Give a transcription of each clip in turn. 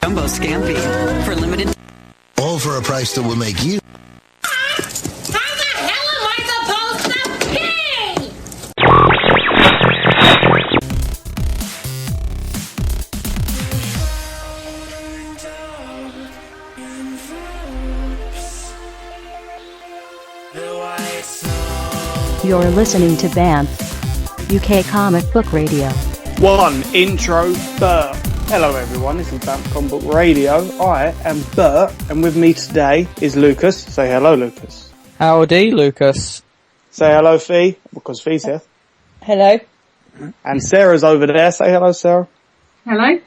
Jumbo Scampi. For limited... All for a price that will make you... How the hell am I supposed to pay? You're listening to BAMF, UK Comic Book Radio. One intro, Bert. Hello everyone, this is BAMF Comic Book Radio. I am Bert, and with me today is Lucas. Say hello, Lucas. Howdy, Lucas. Say hello, Fee, because Fee's here. Hello. And Sarah's over there. Say hello, Sarah. Hello.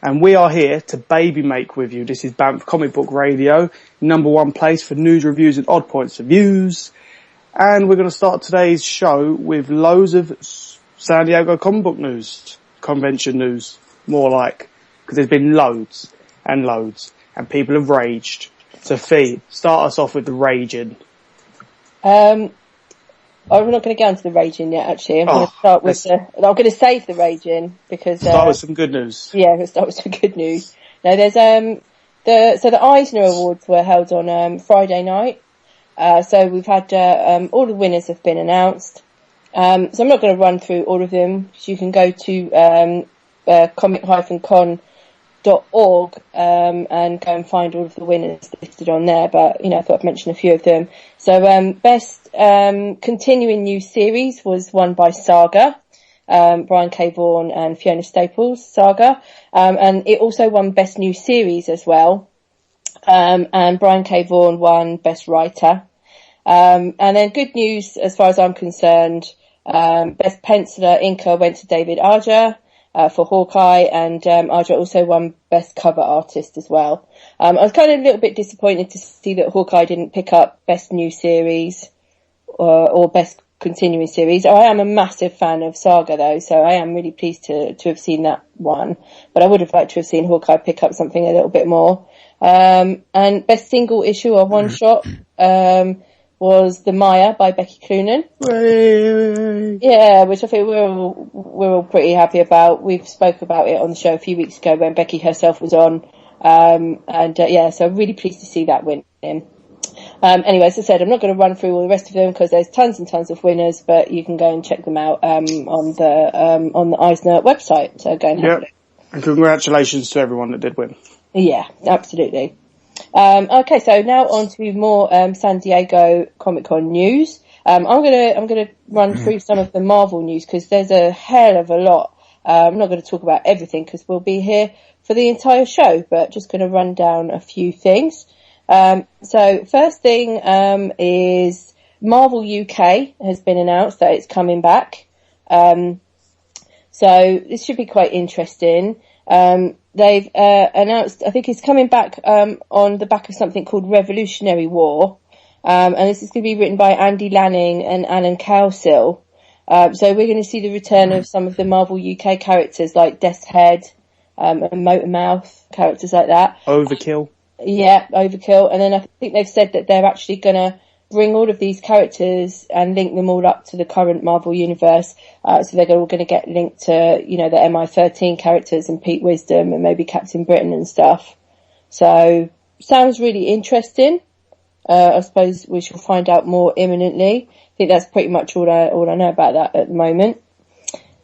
And we are here to baby make with you. This is BAMF Comic Book Radio, number one place for news, reviews and odd points of views. And we're going to start today's show with loads of San Diego comic book news, convention news, more like, because there's been loads, and people have raged. So Fee, start us off with the raging. I'm not going to get onto the raging yet, actually. I'm going to start with I'm going to save the raging, because... start with some good news. Yeah, I'm going to start with some good news. No, there's, the Eisner Awards were held on, Friday night. So we've had, all the winners have been announced. So I'm not going to run through all of them, because you can go to, comic-con.org, and go and find all of the winners listed on there. But, I thought I'd mention a few of them. So, best, continuing new series was won by Saga, Brian K. Vaughan and Fiona Staples, Saga. And it also won best new series as well. And Brian K. Vaughan won Best Writer. And then good news, as far as I'm concerned, Best Penciler Inker went to David Aja, for Hawkeye, and, Aja also won Best Cover Artist as well. I was kind of a little bit disappointed to see that Hawkeye didn't pick up Best New Series, or Best Continuing Series. I am a massive fan of Saga though, so I am really pleased to have seen that one. But I would have liked to have seen Hawkeye pick up something a little bit more. And best single issue or one shot, was The Maya by Becky Cloonan. Yeah, which I think we're all pretty happy about. We've spoke about it on the show a few weeks ago when Becky herself was on. So I'm really pleased to see that win in. Anyway, as I said, I'm not going to run through all the rest of them because there's tons and tons of winners, but you can go and check them out, on the Eisner website. So go and have a look. And congratulations to everyone that did win. Yeah, absolutely. Okay, so now on to more San Diego Comic-Con news. I'm gonna run through some of the Marvel news because there's a hell of a lot. I'm not going to talk about everything because we'll be here for the entire show, but just going to run down a few things. So first thing is Marvel UK has been announced that it's coming back. So this should be quite interesting. They've announced, I think it's coming back on the back of something called Revolutionary War. And this is going to be written by Andy Lanning and Alan Cowsill. So we're going to see the return of some of the Marvel UK characters like Death's Head, and Motormouth, characters like that. Overkill. Yeah, Overkill. And then I think they've said that they're actually going to bring all of these characters and link them all up to the current Marvel universe. So they're all going to get linked to, the MI13 characters and Pete Wisdom and maybe Captain Britain and stuff. So sounds really interesting. I suppose we shall find out more imminently. I think that's pretty much all I know about that at the moment.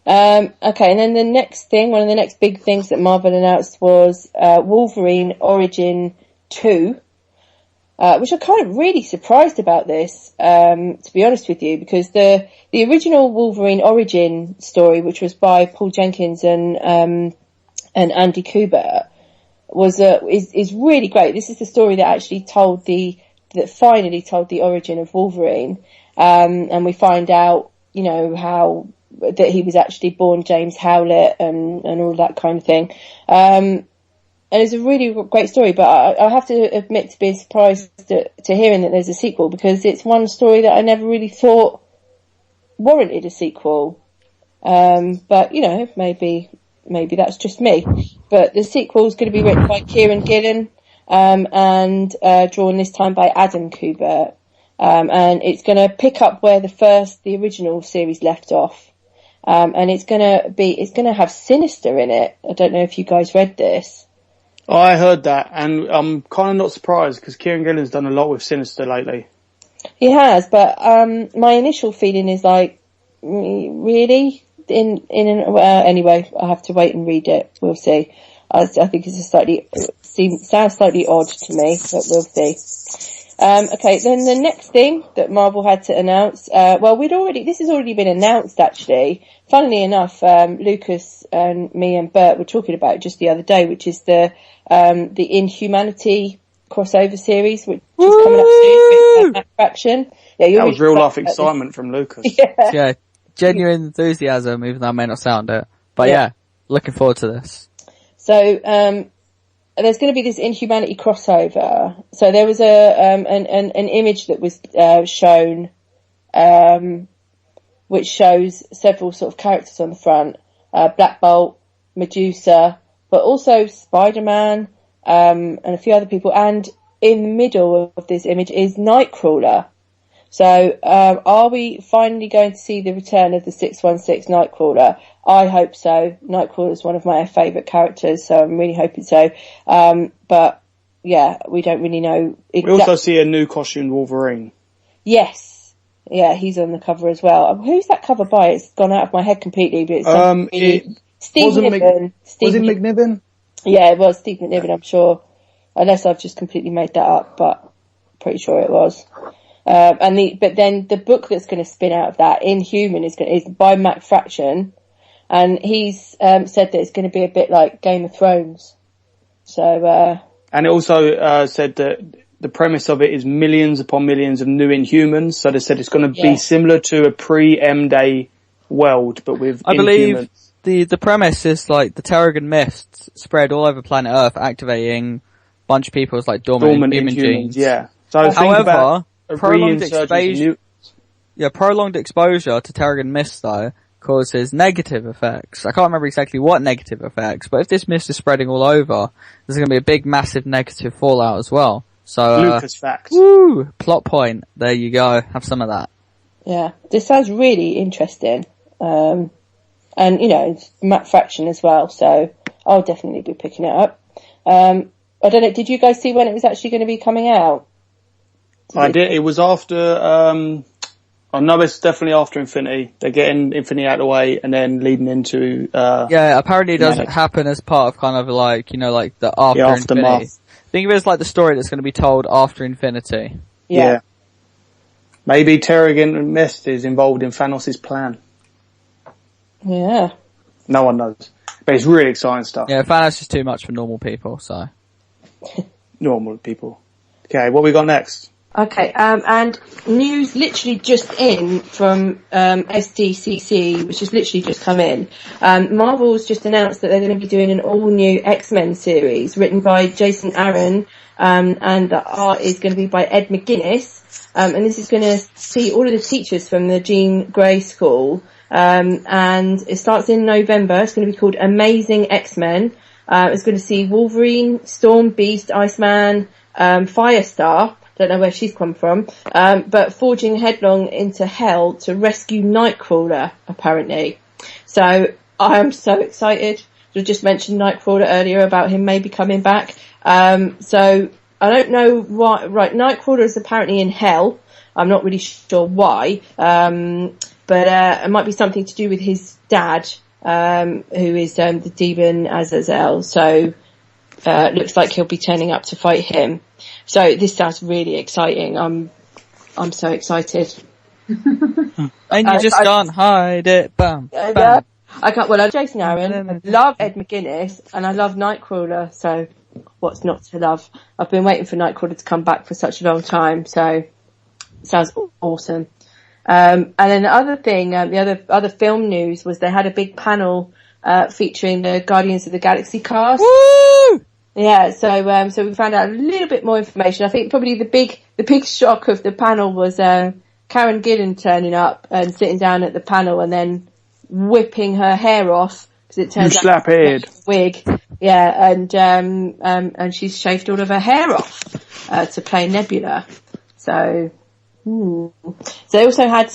Okay, and then the next thing, one of the next big things that Marvel announced was Wolverine Origin 2, which I'm kind of really surprised about this, to be honest with you, because the original Wolverine Origin story, which was by Paul Jenkins and Andy Kubert, is really great. This is the story that actually finally told the origin of Wolverine, and we find out, how that he was actually born James Howlett and all that kind of thing. And it's a really great story, but I have to admit to being surprised to hearing that there's a sequel, because it's one story that I never really thought warranted a sequel. But, maybe that's just me. But the sequel is going to be written by Kieran Gillen, and drawn this time by Adam Kubert. And it's going to pick up where the original series left off. And it's going to have Sinister in it. I don't know if you guys read this. I heard that, and I'm kind of not surprised because Kieran Gillen's done a lot with Sinister lately. He has, but my initial feeling is like, really? Anyway, I have to wait and read it. We'll see. I think it's sounds slightly odd to me, but we'll see. Okay, then the next thing that Marvel had to announce, this has already been announced actually. Funnily enough, Lucas and me and Bert were talking about it just the other day, which is the Inhumanity crossover series, which is coming up soon with Faction. Yeah, that was real life excitement from Lucas. Yeah, genuine enthusiasm, even though I may not sound it. But yeah, looking forward to this. So, there's going to be this Inhumanity crossover. So there was an image that was shown, which shows several sort of characters on the front, Black Bolt, Medusa, but also Spider-Man, and a few other people. And in the middle of this image is Nightcrawler. So, are we finally going to see the return of the 616 Nightcrawler? I hope so. Nightcrawler is one of my favourite characters, so I'm really hoping so. But yeah, we don't really know exactly. We also see a new costumed Wolverine. Yes. Yeah, he's on the cover as well. Who's that cover by? It's gone out of my head completely, but it's Steve McNiven. Was it McNiven? Yeah, it was Steve McNiven, I'm sure. Unless I've just completely made that up, but pretty sure it was. But then the book that's going to spin out of that, Inhuman, is by Matt Fraction, and he's said that it's going to be a bit like Game of Thrones. So, and it also said that the premise of it is millions upon millions of new Inhumans. So they said it's going to be similar to a pre-M-Day world, but with I Inhumans. believe the premise is like the Terrigen mists spread all over planet Earth, activating a bunch of people's like dormant human genes. Yeah. So however, prolonged exposure to Terrigen mist though causes negative effects. I can't remember exactly what negative effects, but if this mist is spreading all over, there's going to be a big, massive negative fallout as well. So, Lucas fact. Woo! Plot point. There you go. Have some of that. Yeah, this sounds really interesting. And it's Matt Fraction as well, so I'll definitely be picking it up. I don't know, did you guys see when it was actually going to be coming out? I did. It was after, I know it's definitely after Infinity. They're getting Infinity out of the way and then leading into, apparently it doesn't happen as part of kind of like, like the aftermath. Infinity. Think of it as like the story that's going to be told after Infinity. Yeah. Maybe Terrigen Mist is involved in Thanos' plan. Yeah. No one knows. But it's really exciting stuff. Yeah, Thanos is too much for normal people, so. Normal people. Okay, what we got next? Okay, and news literally just in from SDCC, which has literally just come in. Marvel's just announced that they're going to be doing an all-new X-Men series written by Jason Aaron, and the art is going to be by Ed McGuinness. And this is going to see all of the teachers from the Jean Grey School. And it starts in November. It's going to be called Amazing X-Men. It's going to see Wolverine, Storm, Beast, Iceman, Firestar. Don't know where she's come from, but forging headlong into hell to rescue Nightcrawler, apparently. So I am so excited. I just mentioned Nightcrawler earlier about him maybe coming back. So I don't know why. Right, Nightcrawler is apparently in hell. I'm not really sure why, but it might be something to do with his dad, who is the demon Azazel. So it looks like he'll be turning up to fight him. So this sounds really exciting. I'm so excited. And you just can't hide it. Bam. Bam. I can't. Well, I love Jason Aaron, I love Ed McGuinness, and I love Nightcrawler. So what's not to love? I've been waiting for Nightcrawler to come back for such a long time. So it sounds awesome. And then the other thing, the other film news was they had a big panel featuring the Guardians of the Galaxy cast. Woo! Yeah, so we found out a little bit more information. I think probably the big shock of the panel was Karen Gillan turning up and sitting down at the panel and then whipping her hair off because it turns out slaphead wig. Yeah, and she's shaved all of her hair off to play Nebula. So So they also had,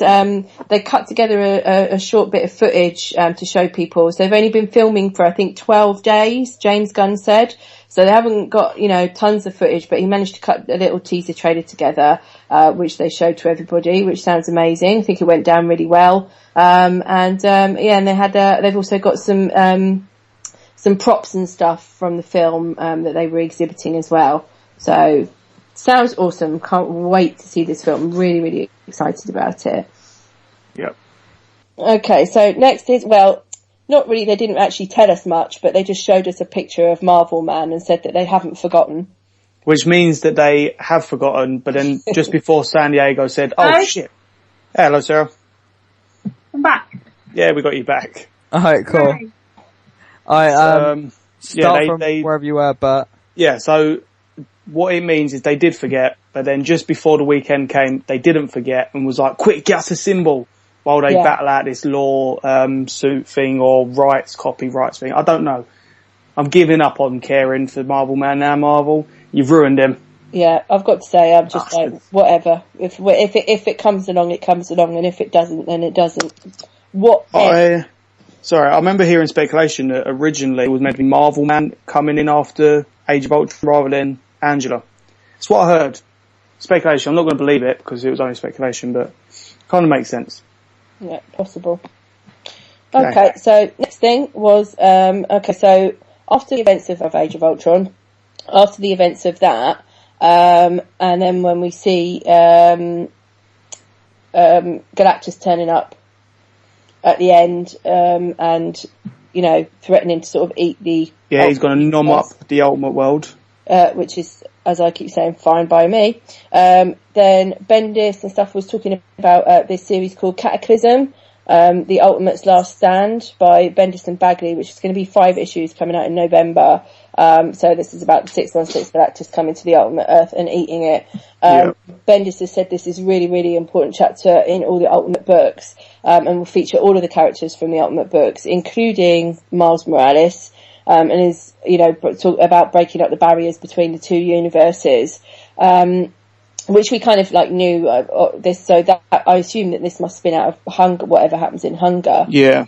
they cut together a short bit of footage to show people. So they've only been filming for, I think, 12 days, James Gunn said. So they haven't got, tons of footage, but he managed to cut a little teaser trailer together, which they showed to everybody, which sounds amazing. I think it went down really well. And they had, they've also got some props and stuff from the film, that they were exhibiting as well. So, sounds awesome. Can't wait to see this film. Really, really excited about it. Yep. Okay, so next is, well, not really, they didn't actually tell us much, but they just showed us a picture of Marvel Man and said that they haven't forgotten. Which means that they have forgotten, but then just before San Diego said, oh Hi. shit. Hello, Sarah. I'm back. Yeah, we got you back. Alright, cool. Hi. Alright, start from they wherever you were, but... Yeah, so what it means is they did forget, but then just before the weekend came, they didn't forget and was like, quick, get us a symbol while they battle out this law suit thing or copyrights thing. I don't know. I'm giving up on caring for Marvel Man now, Marvel. You've ruined him. Yeah, I've got to say, I'm just like, whatever. If it comes along, it comes along, and if it doesn't, then it doesn't. I remember hearing speculation that originally it was meant to be Marvel Man coming in after Age of Ultron rather than Angela. That's what I heard. Speculation. I'm not going to believe it because it was only speculation, but kind of makes sense. Yeah, possible. Okay, so next thing was, so after the events of Age of Ultron, after the events of that, and then when we see Galactus turning up at the end, and, threatening to sort of eat the... Yeah, he's going to nom up the Ultimate World. Which is, as I keep saying, fine by me. Then Bendis and stuff was talking about this series called Cataclysm, The Ultimate's Last Stand by Bendis and Bagley, which is going to be 5 issues coming out in November. So this is about the 616 Galactus coming to the Ultimate Earth and eating it. Bendis has said this is really, really important chapter in all the Ultimate books, and will feature all of the characters from the Ultimate books, including Miles Morales, and is, talk about breaking up the barriers between the two universes, which we kind of knew this. So that I assume that this must spin out of Hunger, whatever happens in Hunger. Yeah.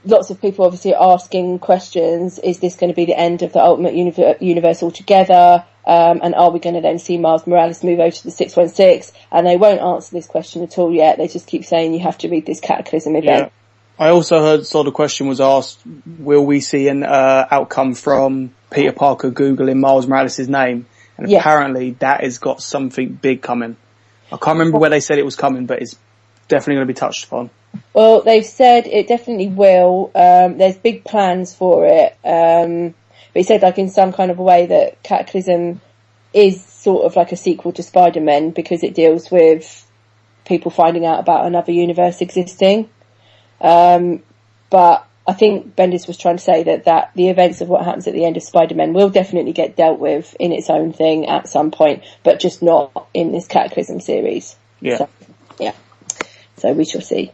Lots of people obviously are asking questions. Is this going to be the end of the Ultimate universe altogether? And are we going to then see Miles Morales move over to the 616? And they won't answer this question at all yet. They just keep saying you have to read this Cataclysm event. Yeah. I also heard the question was asked, will we see an outcome from Peter Parker Googling Miles Morales' name? And apparently that has got something big coming. I can't remember where they said it was coming, but it's definitely going to be touched upon. Well, they've said it definitely will. There's big plans for it. But he said in some kind of a way that Cataclysm is sort of like a sequel to Spider-Man because it deals with people finding out about another universe existing. But I think Bendis was trying to say that the events of what happens at the end of Spider-Man will definitely get dealt with in its own thing at some point, but just not in this Cataclysm series. Yeah. So we shall see.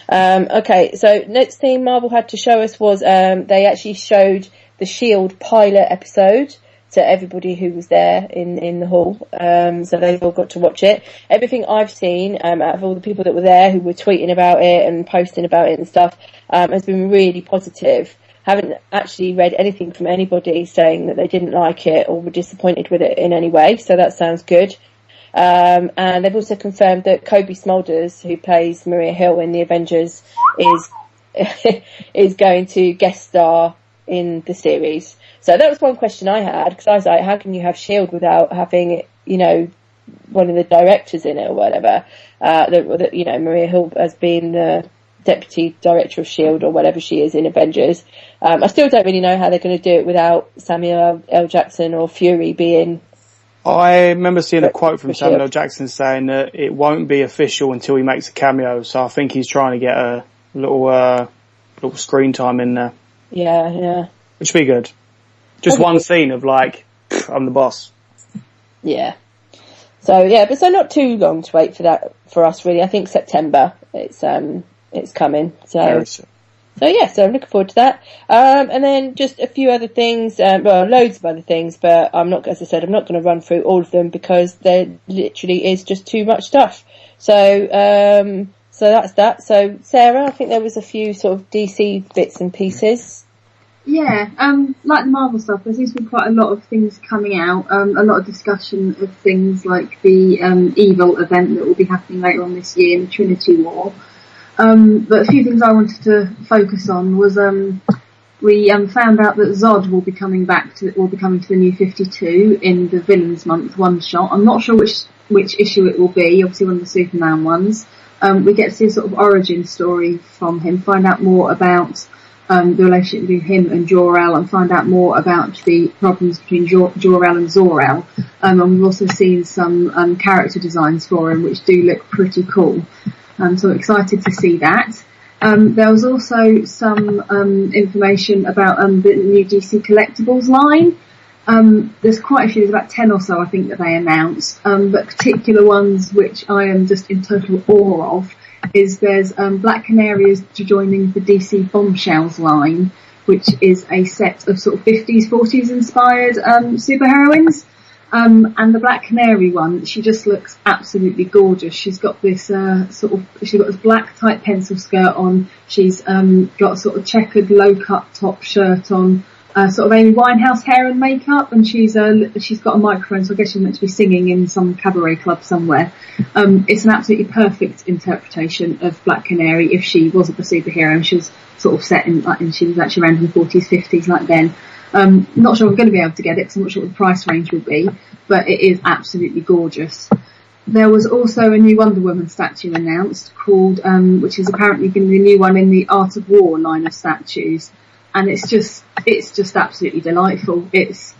Okay, so next thing Marvel had to show us was, they actually showed the S.H.I.E.L.D. pilot episode to everybody who was there in the hall. So they've all got to watch it. Everything I've seen, out of all the people that were there who were tweeting about it and posting about it and stuff, has been really positive. Haven't actually read anything from anybody saying that they didn't like it or were disappointed with it in any way. So that sounds good. And they've also confirmed that Kobe Smulders, who plays Maria Hill in the Avengers, is going to guest star in the series. So that was one question I had, because I was like, how can you have S.H.I.E.L.D. without having, one of the directors in it or whatever? Maria Hill as being the deputy director of S.H.I.E.L.D. or whatever she is in Avengers. I still don't really know how they're going to do it without Samuel L. Jackson or Fury being... I remember seeing a quote from Samuel L. Jackson saying that it won't be official until he makes a cameo, so I think he's trying to get a little screen time in there. Yeah. Which would be good. Just one scene of I'm the boss. Yeah. So not too long to wait for that for us really. I think September it's coming. So So yeah, so I'm looking forward to that. And then just a few other things, well, loads of other things, but I'm not, as I said, I'm not going to run through all of them because there literally is just too much stuff. So that's that. So Sarah, I think there was a few sort of DC bits and pieces. Yeah, like the Marvel stuff, there seems to be quite a lot of things coming out, a lot of discussion of things like the Evil event that will be happening later on this year in the Trinity War. But a few things I wanted to focus on was we found out that Zod will be coming to the New 52 in the Villains Month one shot. I'm not sure which issue it will be. Obviously, one of the Superman ones. We get to see a sort of origin story from him, find out more about the relationship between him and Jor-El, and find out more about the problems between Jor-El and Zor-El. And we've also seen some character designs for him, which do look pretty cool. So I'm excited to see that. There was also some information about the new DC Collectibles line. There's quite a few, there's about 10 or so I think that they announced, but particular ones which I am just in total awe of is there's Black Canary is joining the DC Bombshells line, which is a set of sort of 50s, 40s inspired superheroines. And the Black Canary one, she just looks absolutely gorgeous. She's got this she's got this black tight pencil skirt on. She's got a sort of checkered low cut top shirt on, sort of Amy Winehouse hair and makeup, and she's got a microphone, so I guess she's meant to be singing in some cabaret club somewhere. It's an absolutely perfect interpretation of Black Canary if she wasn't a superhero and she was sort of set in, like, and she was actually around in the 40s, 50s like then. Not sure I'm going to be able to get it because I'm not sure what the price range will be, but it is absolutely gorgeous. There was also a new Wonder Woman statue announced called, which is apparently going to be a new one in the Art of War line of statues, and it's just absolutely delightful. She's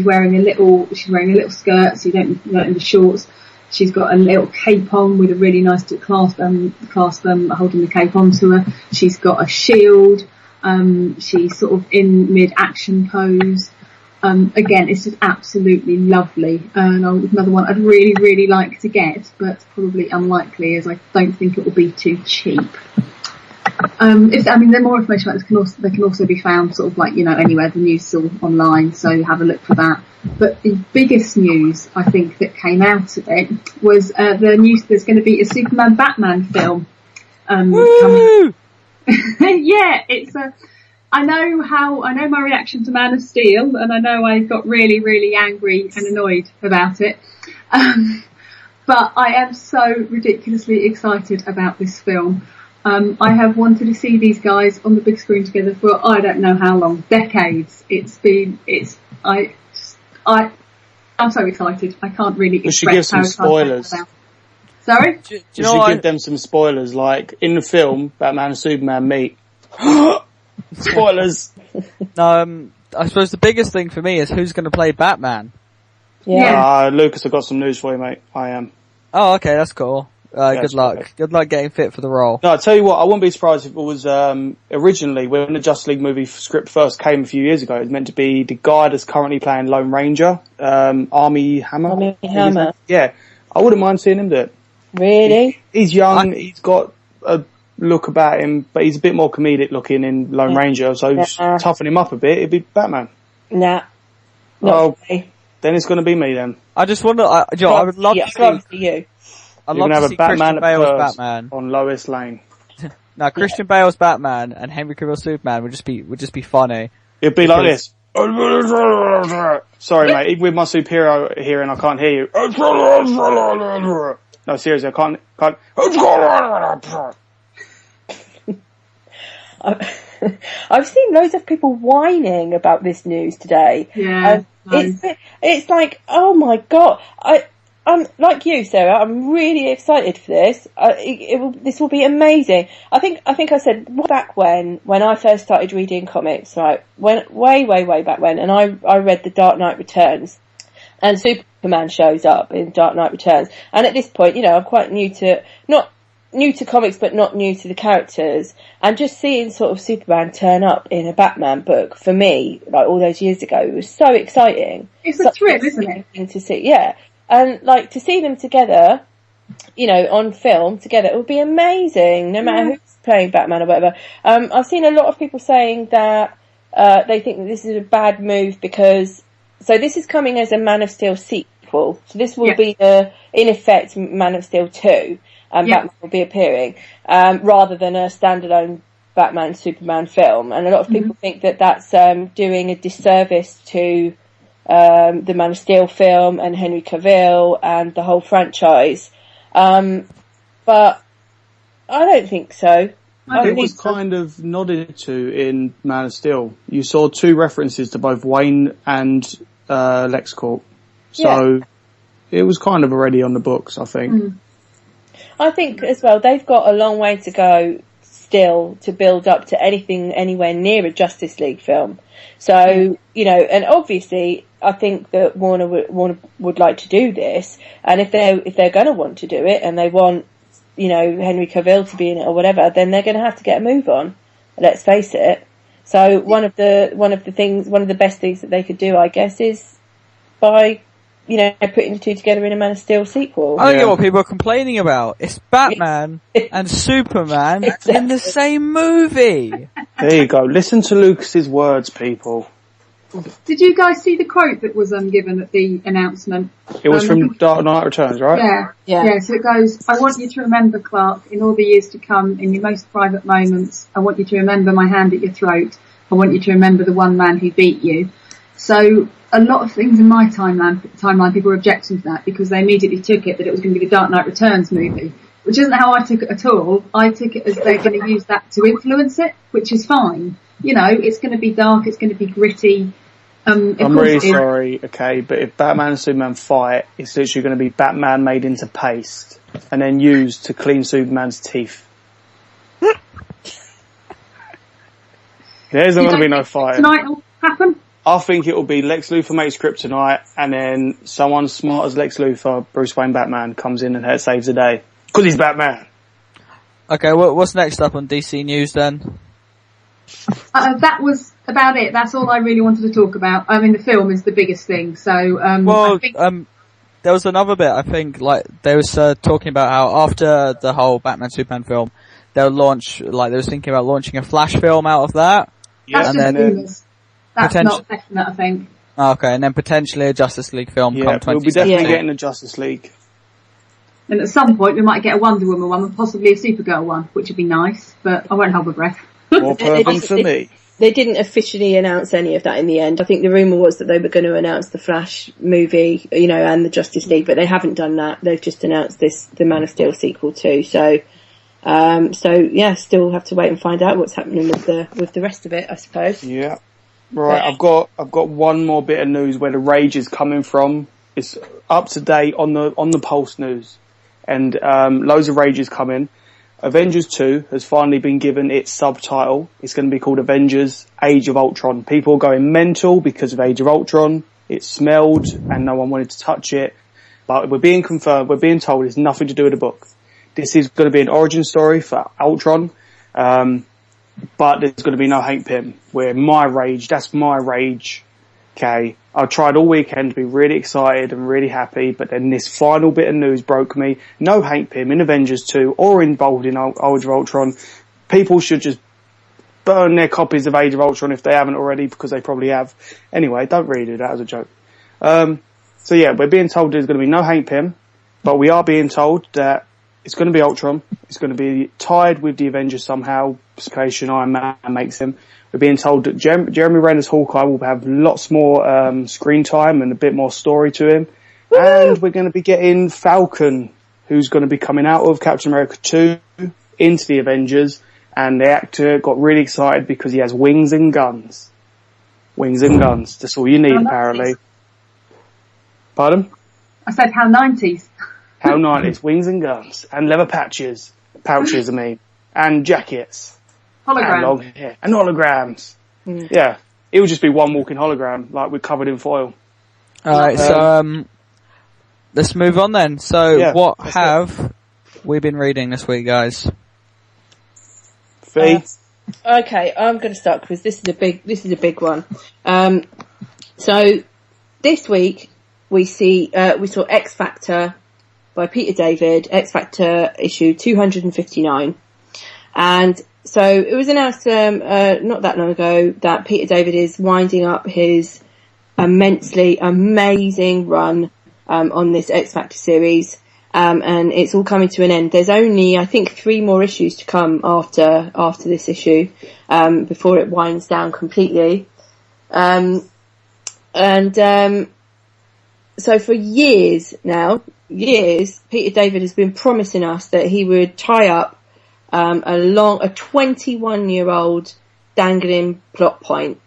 wearing a little skirt, so you don't need the shorts. She's got a little cape on with a really nice clasp holding the cape onto her. She's got a shield. She's sort of in mid-action pose. Again, it's just absolutely lovely. Another one I'd really, really like to get, but probably unlikely as I don't think it will be too cheap. There's more information about this they can also be found sort of like, anywhere. The news is all online, so have a look for that. But the biggest news, I think, that came out of it was the news there's going to be a Superman Batman film. Coming. Yeah, it's I know my reaction to Man of Steel, and I know I got really, really angry and annoyed about it. But I am so ridiculously excited about this film. I have wanted to see these guys on the big screen together for I don't know how long, decades. I'm so excited. I can't really express. We should give some spoilers. Sorry? Do you know give them some spoilers, like in the film, Batman and Superman meet. Spoilers! I suppose the biggest thing for me is who's going to play Batman. Yeah. Lucas, I've got some news for you, mate. I am. Oh, okay, that's cool. Good luck. Perfect. Good luck getting fit for the role. No, I'll tell you what, I wouldn't be surprised if it was, originally, when the Justice League movie script first came a few years ago, it was meant to be the guy that's currently playing Lone Ranger, Armie Hammer. Armie Hammer. Yeah. I wouldn't mind seeing him do it. Really? He's young, he's got a look about him, but he's a bit more comedic looking in Lone Ranger, so just toughen him up a bit, it'd be Batman. Nah. Then it's going to be me then. I just wonder, I would love to see you. I'd You're love going to to have see a Batman Christian Bale's at Batman. on Lois Lane. No, Christian Bale's Batman and Henry Cavill's Superman would just be funny. It'd be like this. Sorry, mate. Even with my superhero hearing, I can't hear you. No, seriously, I can't. I've seen loads of people whining about this news today. Yeah. It's like, oh my god. I'm like you, Sarah. I'm really excited for this. This will be amazing. I think I said back when I first started reading comics, right? Way back when, and I read The Dark Knight Returns, and Superman shows up in Dark Knight Returns. And at this point, I'm quite not new to comics, but not new to the characters. And just seeing sort of Superman turn up in a Batman book for me, like all those years ago, it was so exciting. It's a thrill, isn't it? To see, yeah. And like to see them together, on film together, it would be amazing, no matter who's playing Batman or whatever. I've seen a lot of people saying that they think that this is a bad move because, so this is coming as a Man of Steel sequel, so this will be in effect Man of Steel 2, and Batman will be appearing, rather than a standalone Batman Superman film, and a lot of people think that that's doing a disservice to the Man of Steel film and Henry Cavill and the whole franchise. But I don't think so. It was kind of nodded to in Man of Steel. You saw 2 references to both Wayne and LexCorp. So it was kind of already on the books, I think. I think as well, they've got a long way to go still to build up to anything anywhere near a Justice League film. So, and obviously I think that Warner would like to do this, and if they're going to want to do it and they want, Henry Cavill to be in it or whatever, then they're going to have to get a move on. Let's face it. So one of the best things that they could do, I guess, is by putting the 2 together in a Man of Steel sequel. I don't get what people are complaining about. It's Batman and Superman in the same movie. There you go. Listen to Lucas's words, people. Did you guys see the quote that was given at the announcement? It was from Dark Knight Returns, right? Yeah. So it goes, I want you to remember, Clark, in all the years to come, in your most private moments, I want you to remember my hand at your throat. I want you to remember the one man who beat you. So a lot of things in my timeline, people were objecting to that because they immediately took it that it was going to be the Dark Knight Returns movie, which isn't how I took it at all. I took it as they're going to use that to influence it, which is fine. It's going to be dark, it's going to be gritty. I'm really sorry, okay, but if Batman and Superman fight, it's literally going to be Batman made into paste and then used to clean Superman's teeth. There's not going to be no fight. Tonight will happen? I think it will be Lex Luthor makes kryptonite, and then someone smart as Lex Luthor, Bruce Wayne Batman, comes in and saves the day. Because he's Batman. Okay, what's next up on DC News then? That was about it. That's all I really wanted to talk about. I mean, the film is the biggest thing, so I think... there was another bit, I think, like, they was talking about how after the whole Batman Superman film, they'll launch, like, they was thinking about launching a Flash film out of that. That's just rumors. That's not definite, I think. Okay, and then potentially a Justice League film come 2017. We'll be definitely getting a Justice League. And at some point we might get a Wonder Woman one and possibly a Supergirl one, which would be nice, but I won't hold my breath. More perfect for me. They didn't officially announce any of that in the end. I think the rumour was that they were going to announce the Flash movie, and the Justice League, but they haven't done that. They've just announced the Man of Steel sequel too. So still have to wait and find out what's happening with the rest of it, I suppose. Yeah. Right, I've got one more bit of news where the rage is coming from. It's up to date on the Pulse news, and loads of rage is coming. Avengers 2 has finally been given its subtitle. It's going to be called Avengers Age of Ultron. People are going mental because of Age of Ultron. It smelled and no one wanted to touch it. But we're being told it's nothing to do with the book. This is going to be an origin story for Ultron. But there's going to be no Hank Pym. That's my rage. Okay. I tried all weekend to be really excited and really happy, but then this final bit of news broke me. No Hank Pym in Avengers 2 or involved in Age of Ultron. People should just burn their copies of Age of Ultron if they haven't already, because they probably have. Anyway, don't really do that as a joke. We're being told there's going to be no Hank Pym, but we are being told that it's going to be Ultron. It's going to be tied with the Avengers somehow. Special Iron Man makes him. We're being told that Jeremy Renner's Hawkeye will have lots more screen time and a bit more story to him. Woo! And we're going to be getting Falcon, who's going to be coming out of Captain America 2 into the Avengers. And the actor got really excited because he has wings and guns. Wings and guns. That's all you need, apparently. Pardon? I said how 90s. How 90s. Wings and guns. And leather pouches, I mean. And jackets. Holograms. And long hair. And holograms. Mm. Yeah. It would just be one walking hologram, like we're covered in foil. Alright, so, let's move on then. So, what have we been reading this week, guys? Fee? Okay, I'm going to start because this is a big one. So, this week, we saw X Factor by Peter David, X Factor issue 259. And so it was announced not that long ago that Peter David is winding up his immensely amazing run on this X Factor series. And it's all coming to an end. There's only, I think, 3 more issues to come after this issue, before it winds down completely. So for years, Peter David has been promising us that he would tie up, a 21-year-old dangling plot point.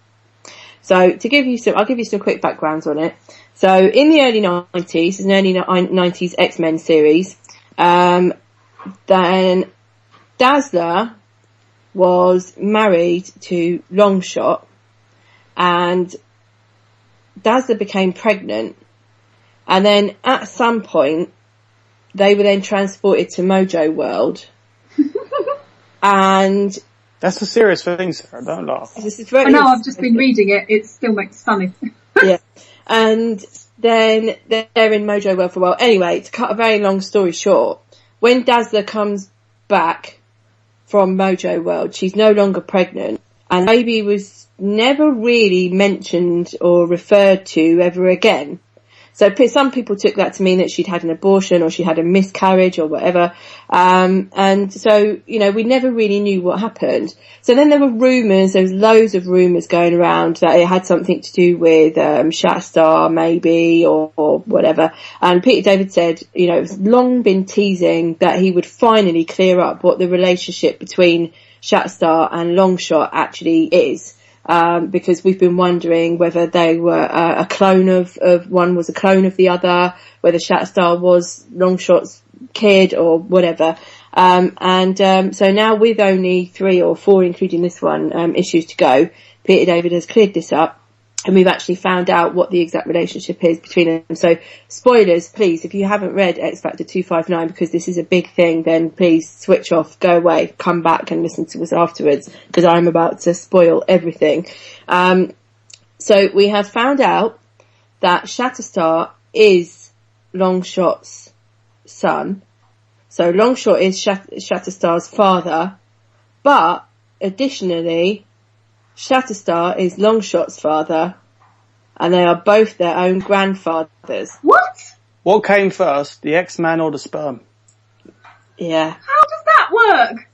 So I'll give you some quick backgrounds on it. So in the early 90s, an early 90s X-Men series, then Dazzler was married to Longshot, and Dazzler became pregnant, and then at some point they were then transported to Mojo World. And that's a serious thing, Sarah. Don't laugh. This is very, I know, I've just been reading it. It still makes funny. Yeah. And then they're in Mojo World for a while. Anyway, to cut a very long story short, when Dazzler comes back from Mojo World, she's no longer pregnant, and baby was never really mentioned or referred to ever again. So some people took that to mean that she'd had an abortion or she had a miscarriage or whatever. And so, we never really knew what happened. So then there was loads of rumours going around that it had something to do with, Shatterstar maybe or whatever. And Peter David said, it's long been teasing that he would finally clear up what the relationship between Shatterstar and Longshot actually is. Because we've been wondering whether they were a clone of one was a clone of the other, whether Shatterstar was Longshot's kid or whatever. So now with only 3 or 4, including this one, issues to go, Peter David has cleared this up. And we've actually found out what the exact relationship is between them. So, spoilers, please, if you haven't read X Factor 259, because this is a big thing, then please switch off, go away, come back and listen to us afterwards, because I'm about to spoil everything. So we have found out that Shatterstar is Longshot's son. So Longshot is Shatterstar's father, but additionally, Shatterstar is Longshot's father, and they are both their own grandfathers. What? What came first, the X-Man or the sperm? Yeah. How does that work?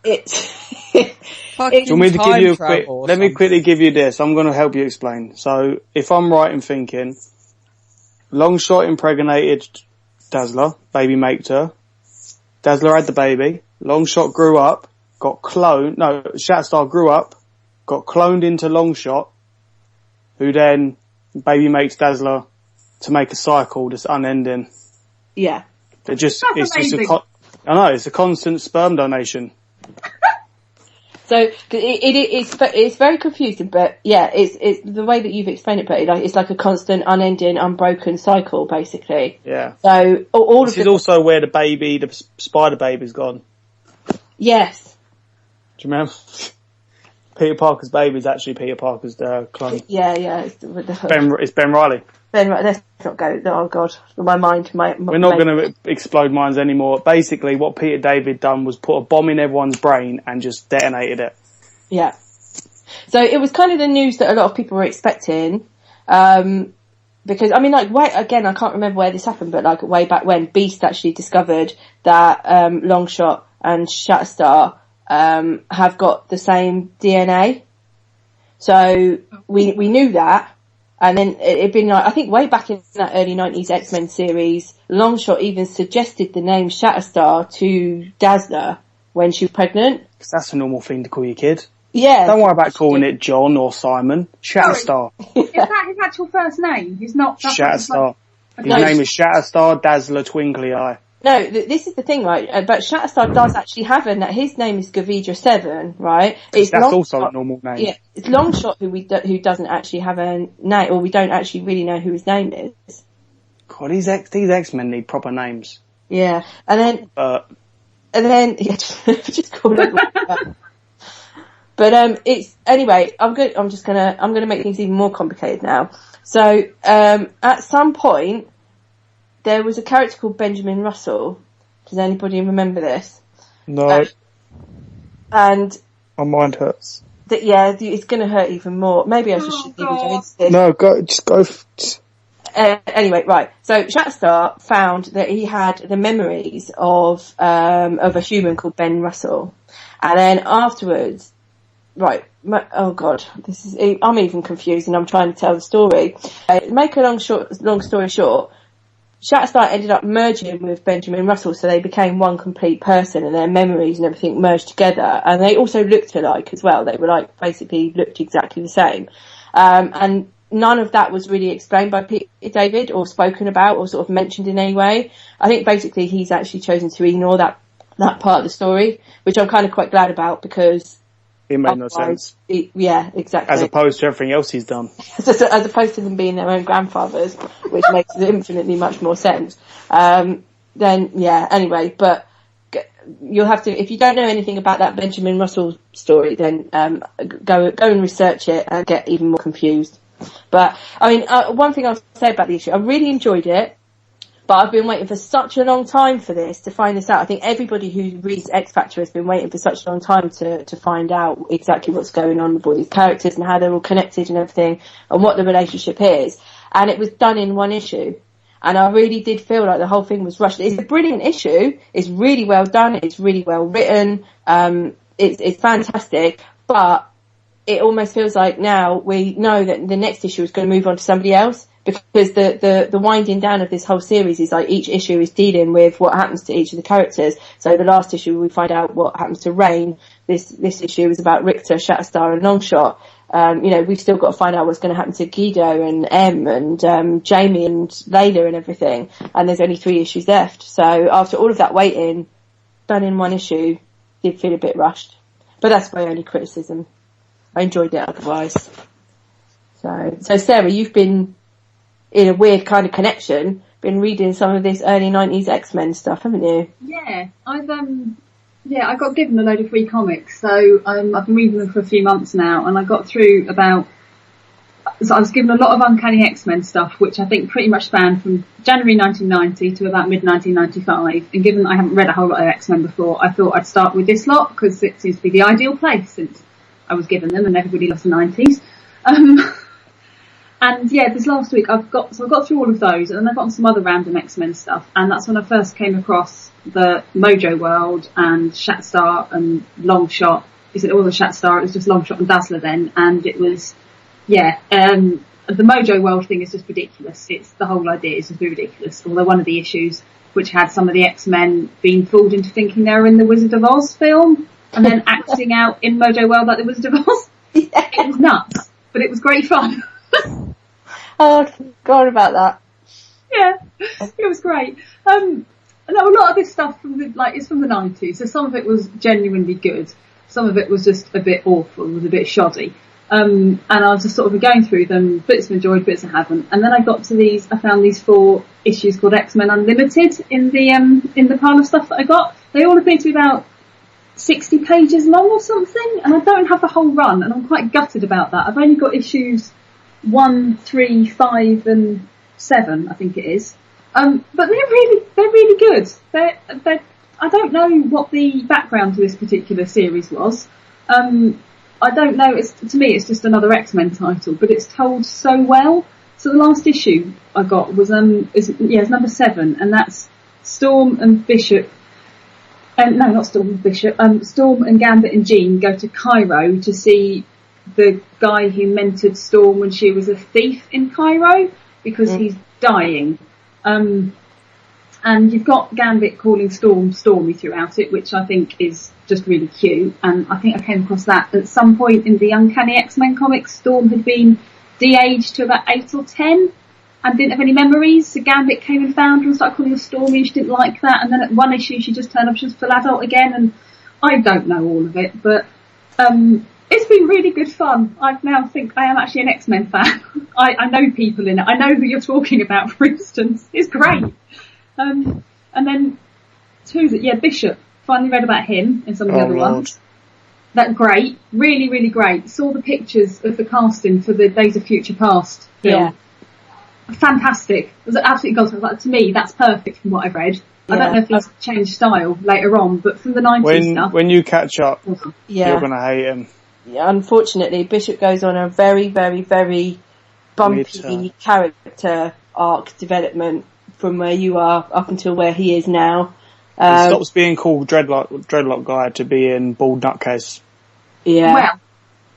It's... Do you want me to give you a quick... Let me quickly give you this. I'm going to help you explain. So, if I'm right in thinking, Longshot impregnated Dazzler, baby maked her. Dazzler had the baby. Longshot grew up, got cloned... No, Shatterstar grew up, got cloned into Longshot, who then baby makes Dazzler to make a cycle that's unending. Yeah. It's just a constant sperm donation. So it's very confusing, but yeah, it's the way that you've explained it, but it's like a constant, unending, unbroken cycle, basically. Yeah. So all this of is also where the spider baby's gone. Yes. Do you remember? Peter Parker's baby is actually Peter Parker's clone. Yeah. It's Ben Reilly. Let's not go. Oh God, my mind. We're not going to explode minds anymore. Basically, what Peter David done was put a bomb in everyone's brain and just detonated it. Yeah. So it was kind of the news that a lot of people were expecting, because I mean, I can't remember where this happened, but way back when Beast actually discovered that Longshot and Shatterstar have got the same DNA. So we knew that. And then it'd been I think way back in that early 90s X-Men series, Longshot even suggested the name Shatterstar to Dazzler when she was pregnant. Because that's a normal thing to call your kid. Yeah. Don't worry about calling it John or Simon. Shatterstar. Is that his actual first name? He's not... Shatterstar. His name is Shatterstar Dazzler Twinkly Eye. No, this is the thing, right? But Shatterstar does actually have his name is Gavidra 7, right? That's also a normal name. Yeah, it's Longshot who doesn't actually have a name, or we don't actually really know who his name is. God, these X-Men need proper names. Yeah, and then just call it like that. But it's anyway. I'm gonna make things even more complicated now. So at some point, there was a character called Benjamin Russell. Does anybody remember this? No. And my mind hurts. It's going to hurt even more. Maybe I should even go into this. No, go. Anyway, right. So Shatterstar found that he had the memories of a human called Ben Russell, and then afterwards, right. Oh God, I'm even confused, and I'm trying to tell the story. Make a long story short. Shatterstar ended up merging with Benjamin Russell, so they became one complete person, and their memories and everything merged together. And they also looked alike as well. They were basically looked exactly the same. And none of that was really explained by Peter David or spoken about or sort of mentioned in any way. I think basically he's actually chosen to ignore that part of the story, which I'm kind of quite glad about, because it made no sense. Yeah, exactly. As opposed to everything else he's done. As opposed to them being their own grandfathers, which makes infinitely much more sense. Anyway, but you'll have to, if you don't know anything about that Benjamin Russell story, then go and research it and get even more confused. But, I mean, one thing I'll say about the issue, I really enjoyed it. But I've been waiting for such a long time for this, to find this out. I think everybody who reads X Factor has been waiting for such a long time to find out exactly what's going on with all these characters and how they're all connected and everything, and what the relationship is. And it was done in one issue. And I really did feel like the whole thing was rushed. It's a brilliant issue. It's really well done. It's really well written. It's fantastic. But it almost feels like now we know that the next issue is going to move on to somebody else. Because the winding down of this whole series is like each issue is dealing with what happens to each of the characters. So the last issue we find out what happens to Rain. This issue is about Richter, Shatterstar and Longshot. We've still got to find out what's going to happen to Guido and M and Jamie and Layla and everything. And there's only 3 issues left. So after all of that waiting, done in one issue, did feel a bit rushed. But that's my only criticism. I enjoyed it otherwise. So Sarah, you've been, in a weird kind of connection, been reading some of this early 90s X-Men stuff, haven't you? Yeah, I got given a load of free comics, so I've been reading them for a few months now, and I got through so I was given a lot of Uncanny X-Men stuff, which I think pretty much spanned from January 1990 to about mid-1995, and given I haven't read a whole lot of X-Men before, I thought I'd start with this lot, because it seems to be the ideal place, since I was given them, and everybody loves the 90s. And yeah, this last week I got through all of those, and then I got on some other random X-Men stuff, and that's when I first came across the Mojo World and Shatterstar and Longshot. It wasn't Shatterstar, it was just Longshot and Dazzler then, and it was, the Mojo World thing is just ridiculous. The whole idea is just ridiculous. Although one of the issues, which had some of the X-Men being fooled into thinking they were in the Wizard of Oz film, and then acting out in Mojo World like the Wizard of Oz. Yeah. It was nuts, but it was great fun. Oh, I forgot about that. Yeah, it was great. A lot of this stuff is from the 90s, so some of it was genuinely good. Some of it was just a bit awful, was a bit shoddy. And I was just sort of going through them, bits I've enjoyed, bits I haven't. And then I found these 4 issues called X-Men Unlimited in the pile of stuff that I got. They all appear to be about 60 pages long or something, and I don't have the whole run, and I'm quite gutted about that. I've only got issues 1, 3, 5 and 7, I think it is. But they're really good. I don't know what the background to this particular series was. I don't know, to me it's just another X-Men title, but it's told so well. So the last issue I got was, it's number 7, and that's Storm and Bishop. No, not Storm and Bishop. Storm and Gambit and Jean go to Cairo to see the guy who mentored Storm when she was a thief in Cairo, because he's dying. And you've got Gambit calling Storm Stormy throughout it, which I think is just really cute. And I think I came across that at some point in the Uncanny X-Men comics. Storm had been de-aged to about 8 or 10 and didn't have any memories. So Gambit came and found her and started calling her Stormy. She didn't like that. And then at one issue she just turned up, she was full adult again. And I don't know all of it, but it's been really good fun. I now think I am actually an X-Men fan. I know people in it. I know who you're talking about, for instance. It's great. And then, who's it? Yeah, Bishop. Finally read about him in some of the other ones. That's great. Really, really great. Saw the pictures of the casting for the Days of Future Past film. fantastic. It was absolutely gold. Like, to me, that's perfect from what I've read. I don't know if he's changed style later on, but from the 90s stuff. When you catch up, Yeah. you're going to hate him. Yeah, unfortunately, Bishop goes on a very, very, very bumpy character arc development from where you are up until where he is now. He stops being called Dreadlock Guy to being Bald Nutcase. Yeah. Well,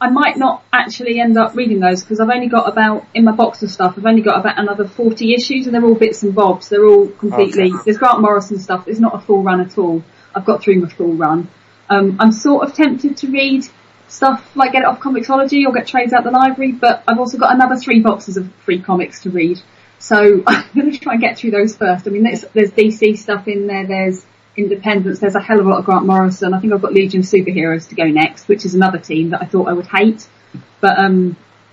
I might not actually end up reading those because I've only got about, in my box of stuff, I've only got about another 40 issues and they're all bits and bobs. They're all completely, there's Grant Morrison stuff. It's not a full run at all. I've got through my full run. I'm sort of tempted to read stuff like get it off Comixology or get trades out the library, but I've also got another 3 boxes of free comics to read. So I'm going to try and get through those first. I mean, there's DC stuff in there, there's Independence, there's a hell of a lot of Grant Morrison. I think I've got Legion of Superheroes to go next, which is another team that I thought I would hate. But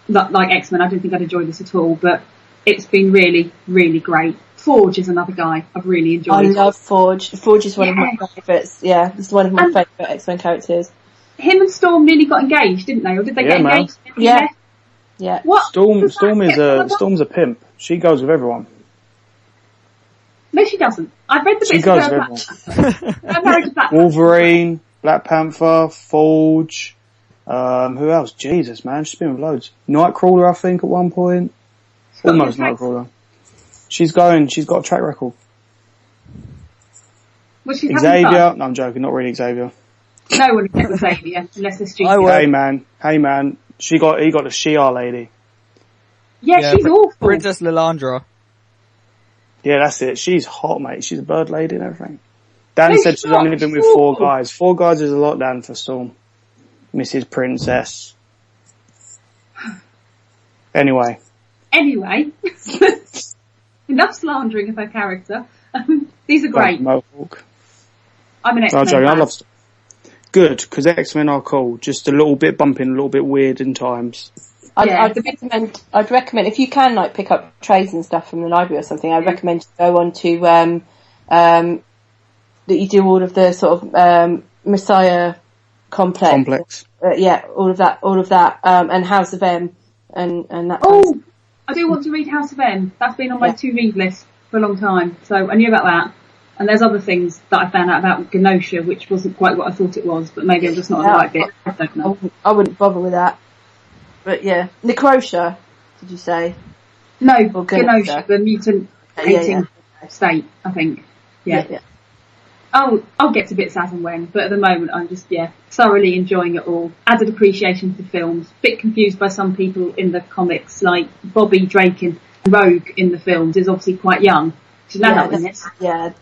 like X-Men, I don't think I'd enjoy this at all, but it's been really, really great. Forge is another guy I've really enjoyed. I love Forge. Forge is one of my favourites. Yeah, it's one of my favourite X-Men characters. Him and Storm nearly got engaged, didn't they? Or did they get engaged? Yeah. Yeah. What? Storm's a pimp. She goes with everyone. No, she doesn't. I've read the bits of her. I'm married to Black Wolverine, Black Panther, Forge. Who else? Jesus, man, she's been with loads. Nightcrawler, I think, at one point. Almost Nightcrawler. She's got a track record. Xavier? No, I'm joking, not really Xavier. No one can get Xavier unless they're stupid. Hey man. He got the Shi'ar lady. Yeah, she's awful. Princess Lilandra. Yeah, that's it. She's hot, mate. She's a bird lady and everything. Dan said she's only been with 4 guys. 4 guys is a lot, Dan, for Storm. Mrs. Princess. Anyway. Enough slandering of her character. These are great. Mohawk. I'm an X-Men I fan. love Storm. Good, because X-Men are cool. Just a little bit bumping, a little bit weird in times. I'd recommend if you can like pick up trades and stuff from the library or something. I'd recommend you go on to that you do all of the sort of Messiah complex. All of that, and House of M and that. Oh, I do want to read House of M. That's been on my to-read list for a long time, so I knew about that. And there's other things that I found out about Genosha, which wasn't quite what I thought it was, but maybe I'm just not on the right bit. I don't know. I wouldn't bother with that. But yeah, Necrosha, did you say? No, Genosha, the mutant hating state, I think. Yeah. I'll get to bits as and when, but at the moment I'm just, thoroughly enjoying it all. Added appreciation for films. Bit confused by some people in the comics, like Bobby Drake and Rogue in the films is obviously quite young. She's an adult in this. Yeah,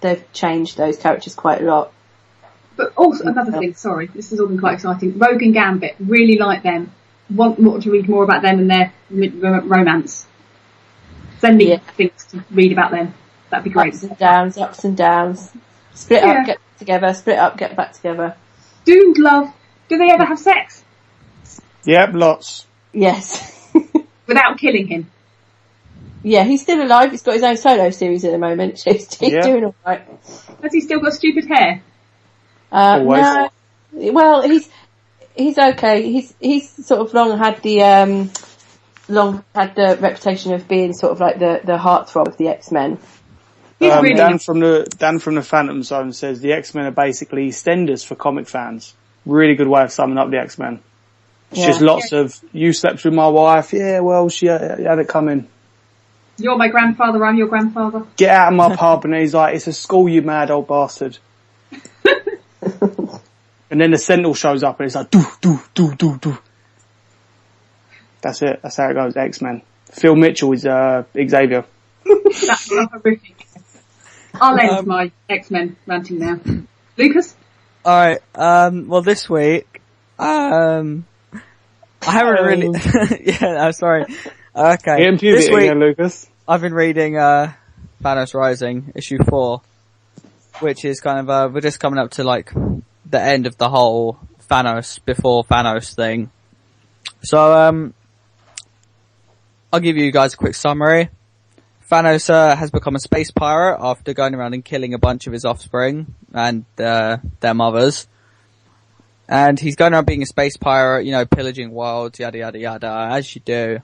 they've changed those characters quite a lot. But also, another thing, sorry, this has all been quite exciting. Rogue and Gambit, really like them. Want more to read more about them and their romance. Send me things to read about them. That'd be great. Ups and downs. Split up, get together. Split up, get back together. Doomed love. Do they ever have sex? Yep, lots. Yes. Without killing him? Yeah, he's still alive. He's got his own solo series at the moment. So he's doing all right. Has he still got stupid hair? Always. No. Well, he's okay. He's sort of long had the reputation of being sort of like the heartthrob of the X-Men. Dan from the Phantom Zone says the X-Men are basically EastEnders for comic fans. Really good way of summing up the X-Men. It's just lots of, you slept with my wife, she had it coming. You're my grandfather, I'm your grandfather. Get out of my pub, and he's like, it's a school, you mad old bastard. And then the Sentinel shows up and it's like, do. That's it. That's how it goes, X-Men. Phil Mitchell is Xavier. That's not horrific. I'll end my X-Men ranting now. Lucas? Alright, well this week, I haven't really, sorry. Okay. This week, Lucas. I've been reading, Thanos Rising, issue 4, which is kind of, we're just coming up to like, the end of the whole Thanos before Thanos thing. So, I'll give you guys a quick summary. Thanos has become a space pirate after going around and killing a bunch of his offspring and their mothers. And he's going around being a space pirate, pillaging worlds, yada yada yada, as you do.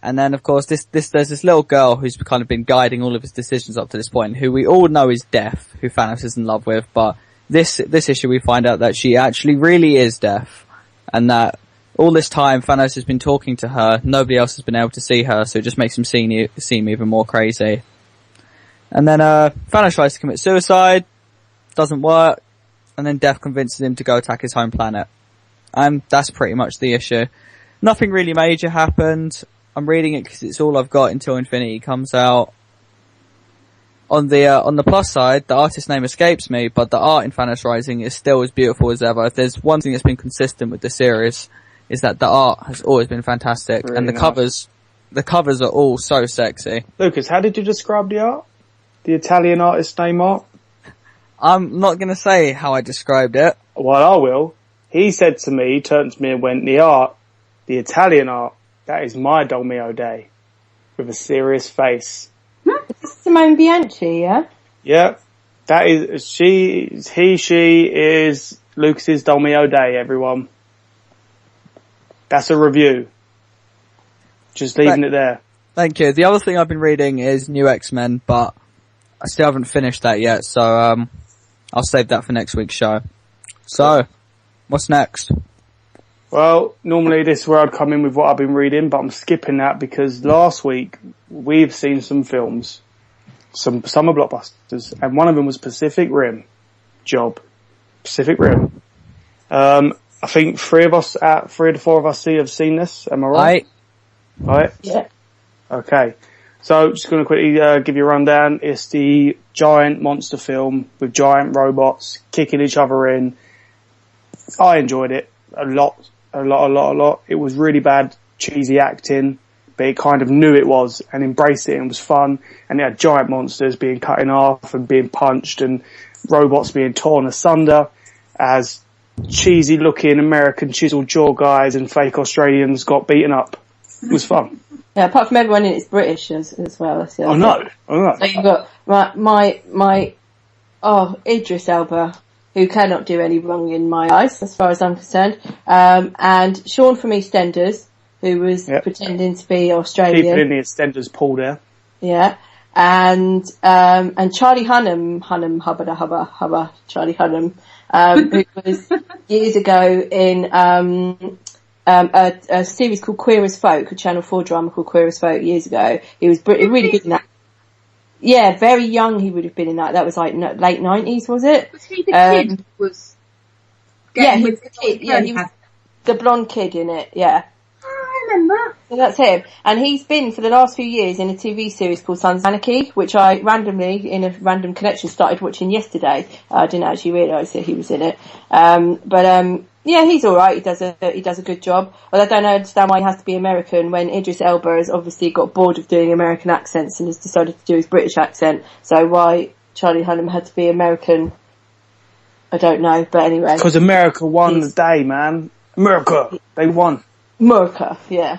And then, of course, there's this little girl who's kind of been guiding all of his decisions up to this point, who we all know is deaf, who Thanos is in love with, but this issue we find out that she actually really is deaf, and that all this time Thanos has been talking to her, nobody else has been able to see her, so it just makes him seem even more crazy. And then, Thanos tries to commit suicide, doesn't work, and then Death convinces him to go attack his home planet. And that's pretty much the issue. Nothing really major happened. I'm reading it because it's all I've got until Infinity comes out. On the plus side, the artist's name escapes me, but the art in Thanos Rising is still as beautiful as ever. If there's one thing that's been consistent with the series, is that the art has always been fantastic, really, and the covers are all so sexy. Lucas, how did you describe the art? The Italian artist's name art? I'm not going to say how I described it. Well, I will. He said to me, turned to me and went, the Italian art, that is my Dolmio Day. With a serious face. Simone Bianchi, yeah? Yeah. That is, she is Lucas's Dolmio Day, everyone. That's a review. Just leaving it there. Thank you. The other thing I've been reading is New X-Men, but I still haven't finished that yet, so I'll save that for next week's show. So, what's next? Well, normally this is where I'd come in with what I've been reading, but I'm skipping that because last week we've seen some films, some summer blockbusters, and one of them was Pacific Rim. Pacific Rim. I think three of the four of us have seen this. Am I right? Right? Yeah. Okay. So, just going to quickly give you a rundown. It's the giant monster film with giant robots kicking each other in. I enjoyed it a lot. It was really bad, cheesy acting, but it kind of knew it was and embraced it and was fun. And it had giant monsters being cut in half and being punched and robots being torn asunder as cheesy looking American chiseled jaw guys and fake Australians got beaten up. It was fun. Yeah, apart from everyone in it's British as well. That's the other thing. So you've got my Idris Elba, who cannot do any wrong in my eyes, as far as I'm concerned. And Sean from EastEnders, who was pretending to be Australian. Keeping in the EastEnders pool there. Yeah. And Charlie Hunnam, Charlie Hunnam, who was years ago in, a series called Queer as Folk, a Channel 4 drama called Queer as Folk years ago. He was really good in that. Yeah, very young he would have been in that. That was like late 90s, was it? Was he the kid? He was the kid. Yeah, he was the blonde kid in it, yeah. I remember. So that's him. And he's been for the last few years in a TV series called Sons of Anarchy, which I randomly, in a random connection, started watching yesterday. I didn't actually realise that he was in it. Yeah, he's alright. He does a good job. But I don't understand why he has to be American when Idris Elba has obviously got bored of doing American accents and has decided to do his British accent. So why Charlie Hunnam had to be American, I don't know. But anyway. Because America won the day, man. America! They won. America, yeah.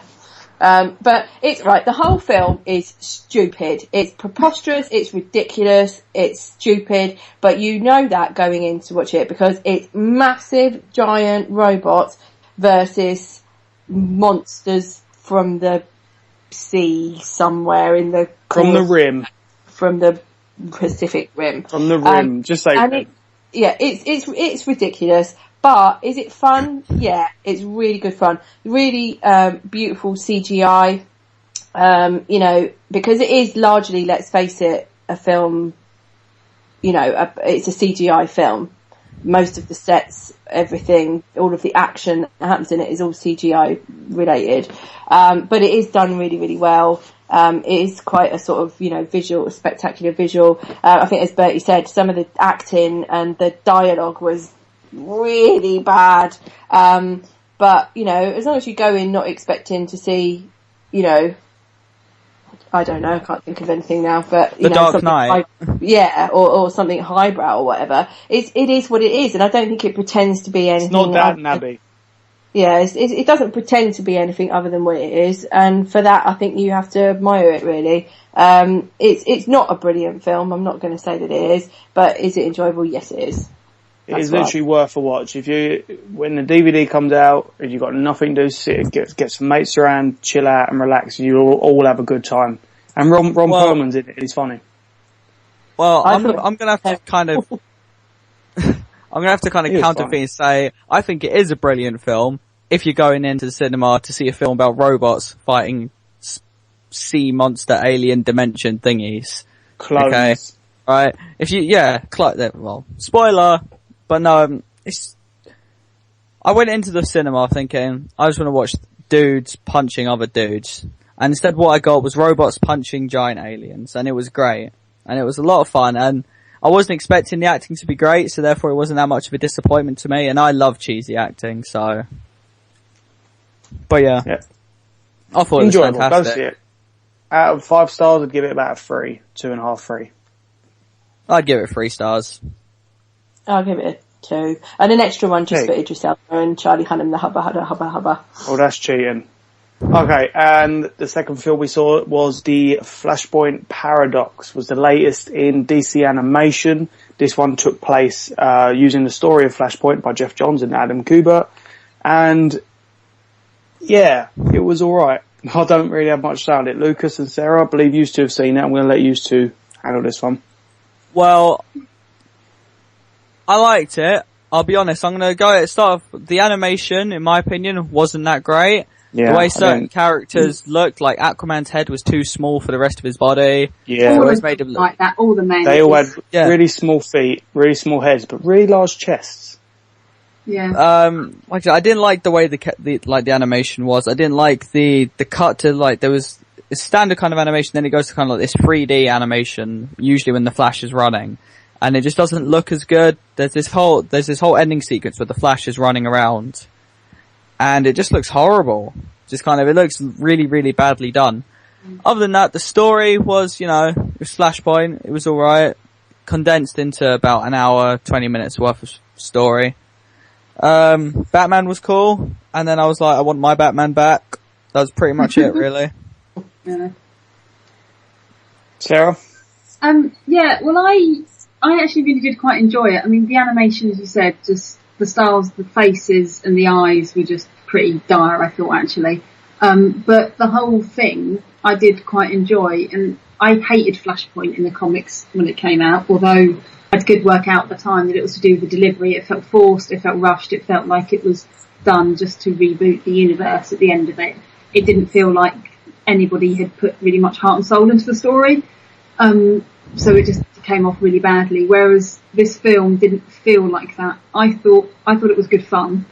But it's right, the whole film is stupid. It's preposterous, it's ridiculous, it's stupid, but you know that going in to watch it because it's massive, giant robots versus monsters from the sea somewhere in the... From the rim. From the Pacific Rim. From the rim, just say that. It's ridiculous. But is it fun? Yeah, it's really good fun. Really beautiful CGI. Because it is largely, let's face it, a film. It's a CGI film. Most of the sets, everything, all of the action that happens in it is all CGI related. But it is done really, really well. It is quite a sort of, spectacular visual. I think, as Bertie said, some of the acting and the dialogue was really bad. But, as long as you go in not expecting to see, I don't know, I can't think of anything now, but, The Dark Knight. or something highbrow or whatever. It is what it is, and I don't think it pretends to be anything. It's not that, Nabby. Yeah, it doesn't pretend to be anything other than what it is, and for that I think you have to admire it, really. It's not a brilliant film, I'm not going to say that it is, but is it enjoyable? Yes, it is. It is literally worth a watch. When the DVD comes out, if you've got nothing to do, sit, get some mates around, chill out and relax, you'll all have a good time. And Ron Perlman's in it, he's funny. Well, I'm gonna have to kind of, counterfeit and say, I think it is a brilliant film if you're going into the cinema to see a film about robots fighting sea monster alien dimension thingies. Clones. Okay. Right. Spoiler, but no, I went into the cinema thinking, I just want to watch dudes punching other dudes. And instead what I got was robots punching giant aliens, and it was great. And it was a lot of fun, and I wasn't expecting the acting to be great, so therefore it wasn't that much of a disappointment to me, and I love cheesy acting, so. But yeah. I thought it was enjoyable. fantastic. Go see it. Out of 5 stars, I'd give it about a 3, 2.5, 3. I'd give it 3 stars. I'll give it a 2. And an extra one just for Idris Elba and Charlie Hunnam, the hubba. Oh, that's cheating. Okay, and the second film we saw was the Flashpoint Paradox, was the latest in DC animation. This one took place using the story of Flashpoint by Jeff Johns and Adam Kubert. And yeah, it was alright. I don't really have much to say on it. Lucas and Sarah, I believe you two have seen it. I'm going to let you two handle this one. Well, I liked it. I'll be honest, I'm going to go at the start of the animation, in my opinion, wasn't that great. Yeah, the way certain characters looked, like Aquaman's head was too small for the rest of his body. Yeah. All always made him look like that, all the men. They all had really small feet, really small heads, but really large chests. Yeah. Like I didn't like the way the animation was. I didn't like the cut to like there was a standard kind of animation, then it goes to kind of like this 3D animation, usually when the Flash is running, and it just doesn't look as good. There's this whole ending sequence where the Flash is running around, and it just looks horrible. It looks really, really badly done. Other than that, the story was, it was Flashpoint. It was alright. Condensed into about an hour, 20 minutes worth of story. Batman was cool. And then I was like, I want my Batman back. That was pretty much it, really. Yeah. Sarah? Yeah, well I actually really did quite enjoy it. I mean, the animation, as you said, just the styles, the faces and the eyes were just pretty dire, I thought, actually. But the whole thing I did quite enjoy, and I hated Flashpoint in the comics when it came out, although I could work out at the time that it was to do with the delivery. It felt forced, it felt rushed, it felt like it was done just to reboot the universe at the end of it. It didn't feel like anybody had put really much heart and soul into the story. So it just came off really badly, whereas this film didn't feel like that. I thought it was good fun.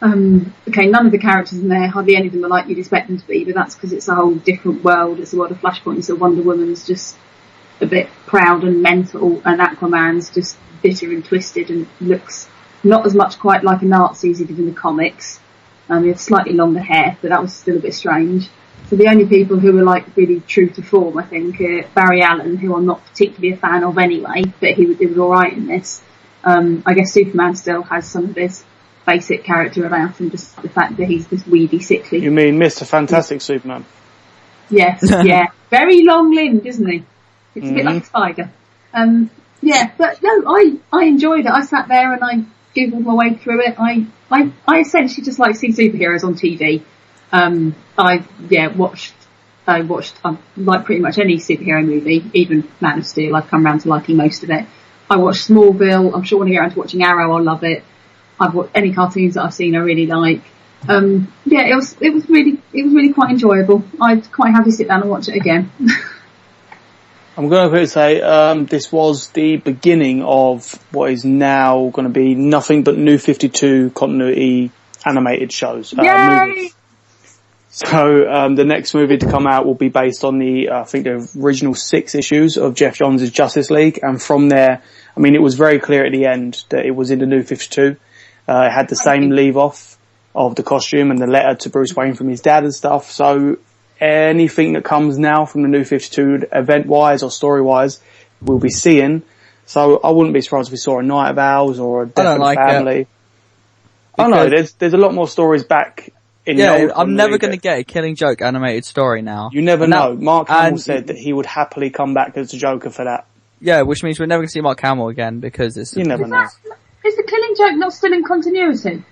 Okay, none of the characters in there, hardly any of them are like you'd expect them to be, but that's because it's a whole different world. It's a world of Flashpoint, so Wonder Woman's just a bit proud and mental, and Aquaman's just bitter and twisted and looks not as much quite like a Nazi as he did in the comics. He had slightly longer hair, but that was still a bit strange. So the only people who were like really true to form, I think, Barry Allen, who I'm not particularly a fan of anyway, but he was alright in this. I guess Superman still has some of his basic character about him, just the fact that he's this weedy, sickly. You mean Mr. Fantastic Superman? Yes, yeah. Very long-limbed, isn't he? It's a bit like a spider. Yeah, but no, I enjoyed it. I sat there and I giggled my way through it. I essentially just like to see superheroes on TV. I watched like pretty much any superhero movie, even Man of Steel. I've come round to liking most of it. I watched Smallville. I'm sure when I get around to watching Arrow, I'll love it. I've watched any cartoons that I've seen I really like. It was really quite enjoyable. I'd quite happy to sit down and watch it again. I'm going to say this was the beginning of what is now going to be nothing but New 52 continuity animated shows. Movies. So the next movie to come out will be based on the original 6 issues of Jeff Johns' Justice League, and from there, I mean, it was very clear at the end that it was in the New 52. It had the same leave off of the costume and the letter to Bruce Wayne from his dad and stuff. So anything that comes now from the New 52 event-wise or story-wise, we'll be seeing. So I wouldn't be surprised if we saw a Night of Owls or a Death of the Family. I know, there's a lot more stories back in the old I'm never going to get a Killing Joke animated story now. You never know. Mark Hamill said that he would happily come back as the Joker for that. Yeah, which means we're never going to see Mark Hamill again because it's... You never know. Is the Killing Joke not still in continuity?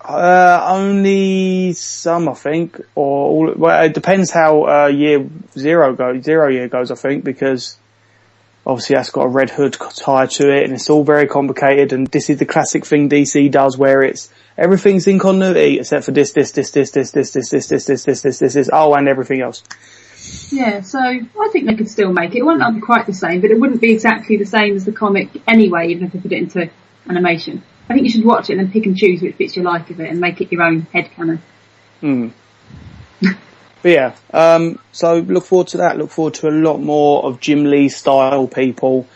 Only some, I think, or all. Well, it depends how year zero goes. I think, because obviously that's got a Red Hood tied to it, and it's all very complicated. And this is the classic thing DC does, where it's everything's in continuity except for this, oh, and everything else. Yeah, so I think they could still make it. It won't be quite the same, but it wouldn't be exactly the same as the comic anyway, even if they put it into animation. I think you should watch it and then pick and choose which bits you like of it and make it your own headcanon. But yeah, so look forward to that. Look forward to a lot more of Jim Lee style people.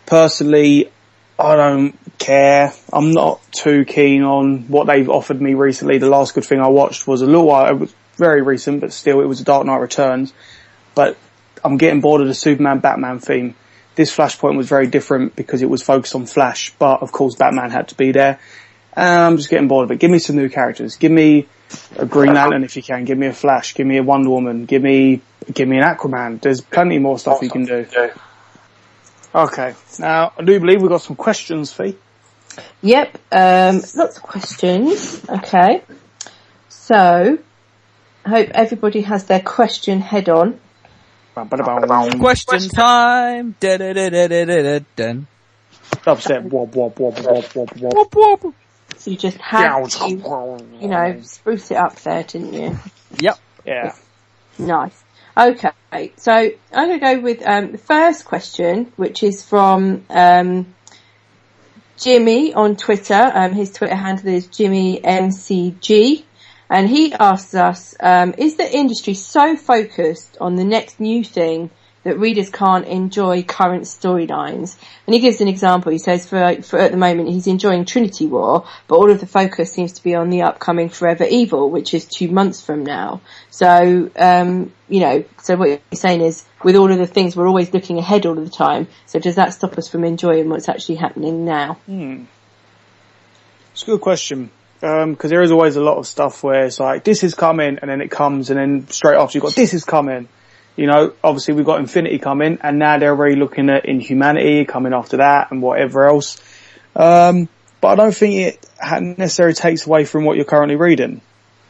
Personally, I don't care. I'm not too keen on what they've offered me recently. The last good thing I watched was it was very recent, but still it was a Dark Knight Returns. But I'm getting bored of the Superman Batman theme. This Flashpoint was very different because it was focused on Flash, but of course Batman had to be there. I'm just getting bored of it. Give me some new characters. Give me a Green Lantern if you can. Give me a Flash. Give me a Wonder Woman. Give me an Aquaman. There's plenty more stuff you can do. Okay. Now, I do believe we've got some questions, Fee. Yep, lots of questions. Okay. So, I hope everybody has their question head on. Question time. Dun. Dubstep. Wob, wob, wob, wob, wob, wob. Whoop. So you just had to, spruce it up there, didn't you? Yep. Yeah. Nice. Okay, so I'm going to go with the first question, which is from Jimmy on Twitter. His Twitter handle is JimmyMCG. And he asks us, is the industry so focused on the next new thing that readers can't enjoy current storylines? And he gives an example. He says for at the moment he's enjoying Trinity War, but all of the focus seems to be on the upcoming Forever Evil, which is 2 months from now. So, so what you're saying is, with all of the things, we're always looking ahead all of the time. So does that stop us from enjoying what's actually happening now? It's a good question. Because there is always a lot of stuff where it's like, this is coming, and then it comes, and then straight after you've got, this is coming. You know, obviously we've got Infinity coming, and now they're already looking at Inhumanity coming after that, and whatever else. But I don't think it necessarily takes away from what you're currently reading.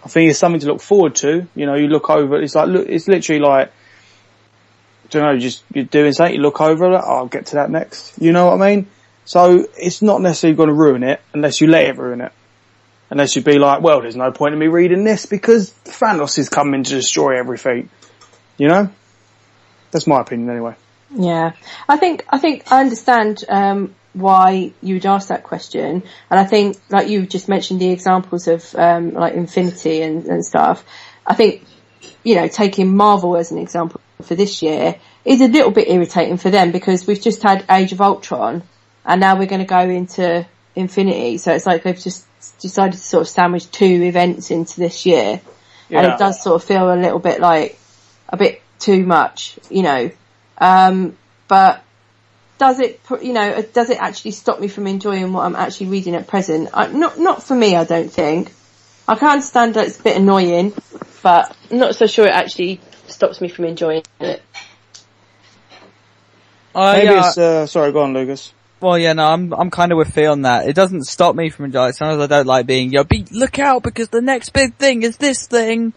I think it's something to look forward to. You know, you look over, it's literally like, I don't know, you're doing something, you look over, like, oh, I'll get to that next. You know what I mean? So it's not necessarily going to ruin it, unless you let it ruin it. Unless you'd be like, well, there's no point in me reading this because Thanos is coming to destroy everything. You know? That's my opinion anyway. Yeah. I think I understand, why you would ask that question. And I think, like you just mentioned the examples of, like Infinity and stuff. I think, taking Marvel as an example for this year is a little bit irritating for them because we've just had Age of Ultron and now we're going to go into Infinity. So it's like they've just decided to sort of sandwich 2 events into this year. Yeah. And it does sort of feel a little bit like a bit too much, but does it actually stop me from enjoying what I'm actually reading at present? Not for me, I don't think. I can understand that it's a bit annoying, but I'm not so sure it actually stops me from enjoying it. Maybe it's, sorry, go on, Lucas. Well, yeah, no, I'm kind of with Phil on that. It doesn't stop me from enjoying it. Sometimes I don't like being, look out because the next big thing is this thing.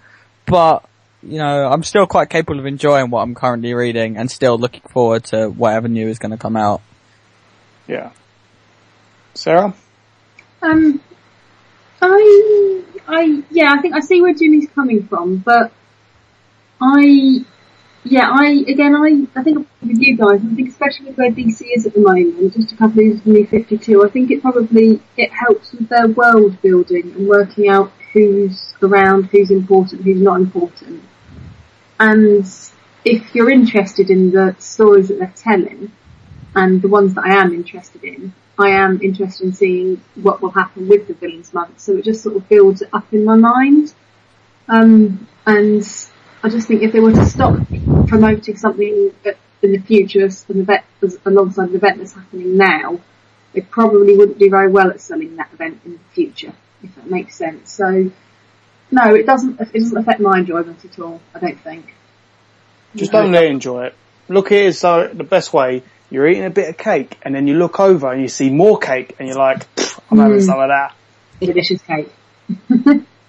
But, I'm still quite capable of enjoying what I'm currently reading and still looking forward to whatever new is going to come out. Yeah. Sarah? I think I see where Jimmy's coming from, but I think with you guys, I think especially with where DC is at the moment, just a couple of years from New 52, I think it helps with their world building and working out who's around, who's important, who's not important. And if you're interested in the stories that they're telling, and the ones that I am interested in seeing what will happen with the villain's month. So it just sort of builds it up in my mind. And I just think if they were to stop promoting something in the future alongside an event that's happening now, they probably wouldn't do very well at selling that event in the future, if that makes sense. So, no, it doesn't affect my enjoyment at all, I don't think. Just don't let it enjoy it. Look at it as the best way you're eating a bit of cake, and then you look over and you see more cake, and you're like, I'm having some of that. Delicious cake.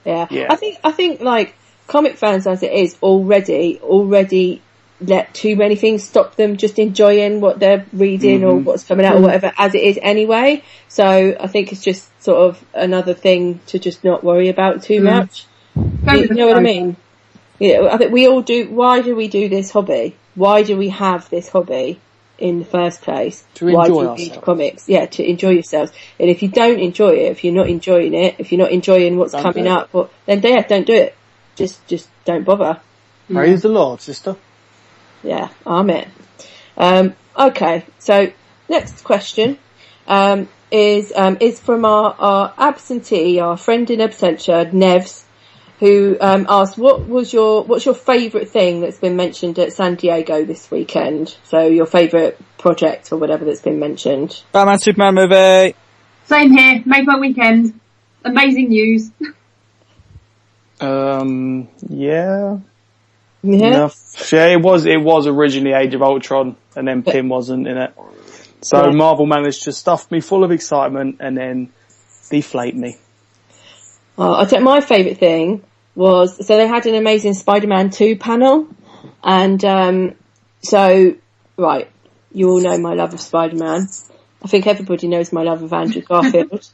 Yeah. Yeah. I think like comic fans as it is already let too many things stop them just enjoying what they're reading or what's coming out or whatever as it is anyway. So I think it's just sort of another thing to just not worry about too much. You know what I mean? Yeah, I think we all do. Why do we do this hobby? Why do we have this hobby in the first place? To Why enjoy do you read comics? Yeah, to enjoy yourselves. And if you don't enjoy it, if you're not enjoying it, if you're not enjoying what's coming up, then don't do it. Just don't bother. Praise the Lord, sister. Yeah, amen. Okay, so next question is from our absentee, our friend in absentia, Nevs, who asked, what's your favourite thing that's been mentioned at San Diego this weekend? So your favourite project or whatever that's been mentioned. Batman Superman movie. Same here. Made my weekend. Amazing news. Yeah. Yeah. Yeah, it was originally Age of Ultron, and then Pym wasn't in it. So Marvel managed to stuff me full of excitement and then deflate me. I think my favourite thing was, so they had an Amazing Spider-Man 2 panel, and so, right, you all know my love of Spider-Man. I think everybody knows my love of Andrew Garfield.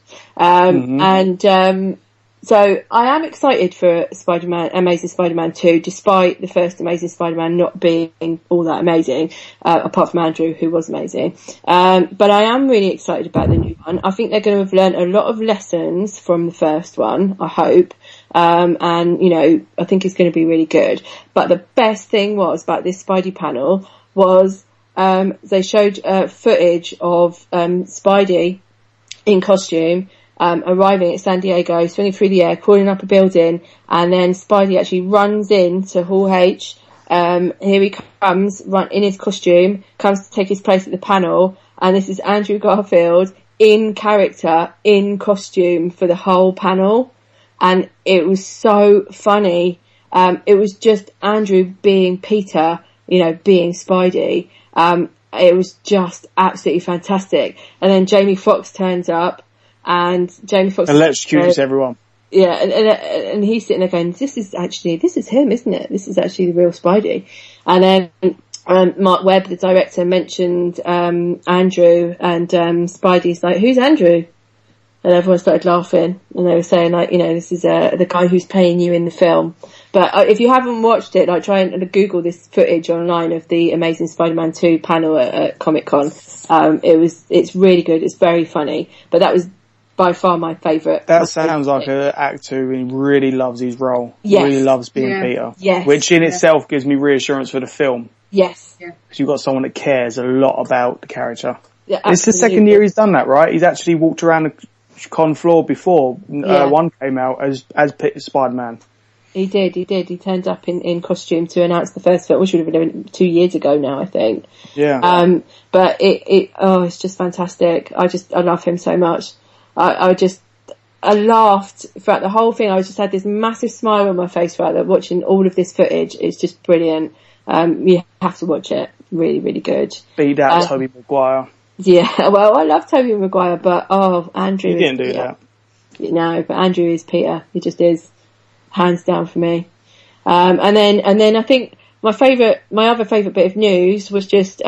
So I am excited for Amazing Spider-Man 2, despite the first Amazing Spider-Man not being all that amazing, apart from Andrew, who was amazing. But I am really excited about the new one. I think they're going to have learned a lot of lessons from the first one, I hope. And, you know, I think it's going to be really good. But the best thing was about this Spidey panel was, they showed, footage of, Spidey in costume, arriving at San Diego, swinging through the air, crawling up a building, and then Spidey actually runs into Hall H. Here he comes, in his costume, comes to take his place at the panel, and this is Andrew Garfield in character, in costume for the whole panel, and it was so funny. It was just Andrew being Peter, you know, being Spidey. It was just absolutely fantastic. And then Jamie Foxx turns up, and Jamie Foxx electrocutes everyone. Yeah, and he's sitting there going, this is him, isn't it? This is actually the real Spidey. And then Mark Webb, the director, mentioned Andrew, and Spidey's like, who's Andrew? And everyone started laughing, and they were saying, like, you know, this is the guy who's playing you in the film. But if you haven't watched it, like, try and Google this footage online of the Amazing Spider-Man 2 panel at Comic-Con. It's really good. It's very funny. But that was by far my favourite. That sounds like an actor who really loves his role. Yes. Really loves being Peter. Yes. Which in itself gives me reassurance for the film. Yes. Because you've got someone that cares a lot about the character. Yeah, it's the second year he's done that, right? He's actually walked around the con floor before one came out as Spider-Man. He did. He turned up in costume to announce the first film, which would have been 2 years ago now, I think. Yeah. But it's just fantastic. I love him so much. I laughed throughout the whole thing. I just had this massive smile on my face throughout watching all of this footage. It's just brilliant. You have to watch it. Really, really good. Beat out Tobey Maguire. Yeah, well, I love Tobey Maguire, but Andrew. You didn't do that. No, but Andrew is Peter. He just is, hands down for me. And then I think my other favourite bit of news was just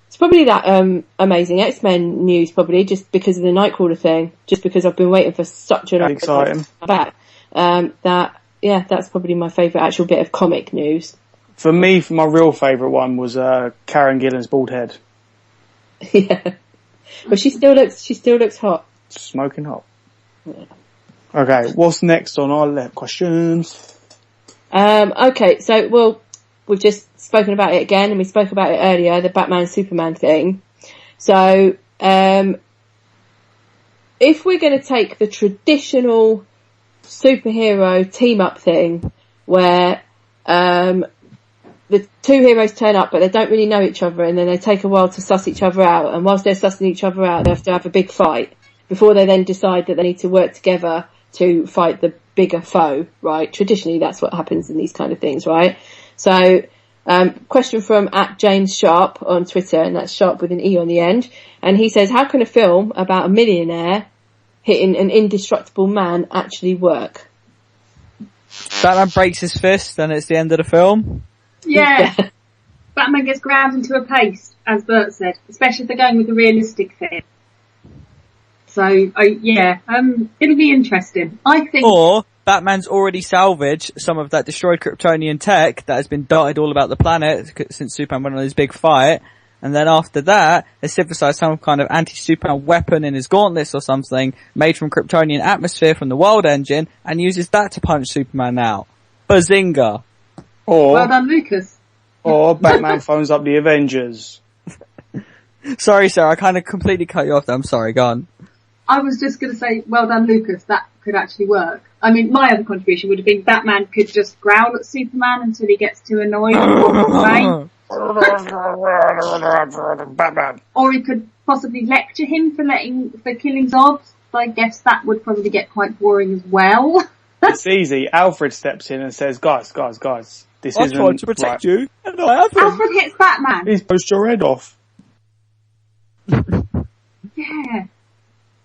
it's probably that Amazing X-Men news, probably just because of the Nightcrawler thing, just because I've been waiting for such a long time to come back. That's probably my favourite actual bit of comic news. For me, my real favourite one was Karen Gillan's bald head. Yeah, but she still looks hot. Smoking hot. Yeah. Okay, what's next on our questions? Okay, so we've just spoken about it again, and we spoke about it earlier, the Batman Superman thing. So, if we're going to take the traditional superhero team up thing, where the two heroes turn up, but they don't really know each other, and then they take a while to suss each other out. And whilst they're sussing each other out, they have to have a big fight before they then decide that they need to work together to fight the bigger foe, right? Traditionally, that's what happens in these kind of things, right? So, Question from @JamesSharp on Twitter, and that's Sharp with an E on the end. And he says, how can a film about a millionaire hitting an indestructible man actually work? Batman breaks his fist, and it's the end of the film. Yeah. Batman gets ground into a paste, as Bert said, especially if they're going with the realistic thing. So, it'll be interesting. I think. Or Batman's already salvaged some of that destroyed Kryptonian tech that has been dotted all about the planet since Superman went on his big fight. And then after that, they synthesized some kind of anti-Superman weapon in his gauntlets or something, made from Kryptonian atmosphere from the World Engine, and uses that to punch Superman out. Bazinga! Well done, Lucas. Or Batman phones up the Avengers. Sorry, sir, I kind of completely cut you off there. I'm sorry, go on. I was just going to say, well done, Lucas. That could actually work. I mean, my other contribution would have been Batman could just growl at Superman until he gets too annoyed and walks away. Batman. Or he could possibly lecture him for killing Zod. But I guess that would probably get quite boring as well. It's easy. Alfred steps in and says, guys, this I isn't tried to protect right. you, and I haven't. Alfred hits Batman. He's pushed your head off. Yeah.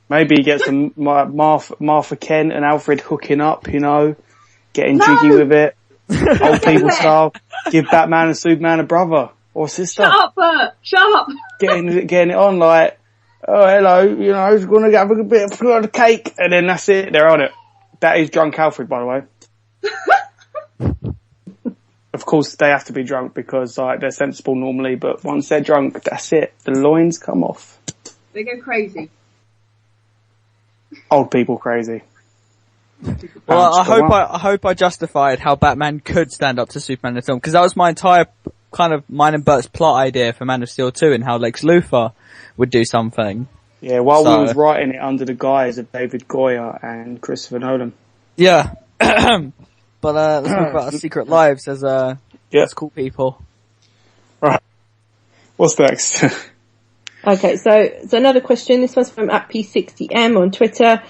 Maybe he gets some Martha Kent and Alfred hooking up, getting jiggy with it. Old people style. Give Batman and Superman a brother or sister. Shut up, Bert. Shut up. Getting it on like, oh, hello, who's going to have a bit of cake? And then that's it. They're on it. That is drunk Alfred, by the way. Of course, they have to be drunk because they're sensible normally, but once they're drunk, that's it. The loins come off. They go crazy. Old people crazy. Well, I hope I justified how Batman could stand up to Superman in the film, because that was my entire kind of mine and Bert's plot idea for Man of Steel 2, and how Lex Luthor would do something. Yeah, while we was writing it under the guise of David Goyer and Christopher Nolan. Yeah. But let's talk about our secret lives as cool people. Right. What's next? Okay, so another question. This one's from @P60M on Twitter.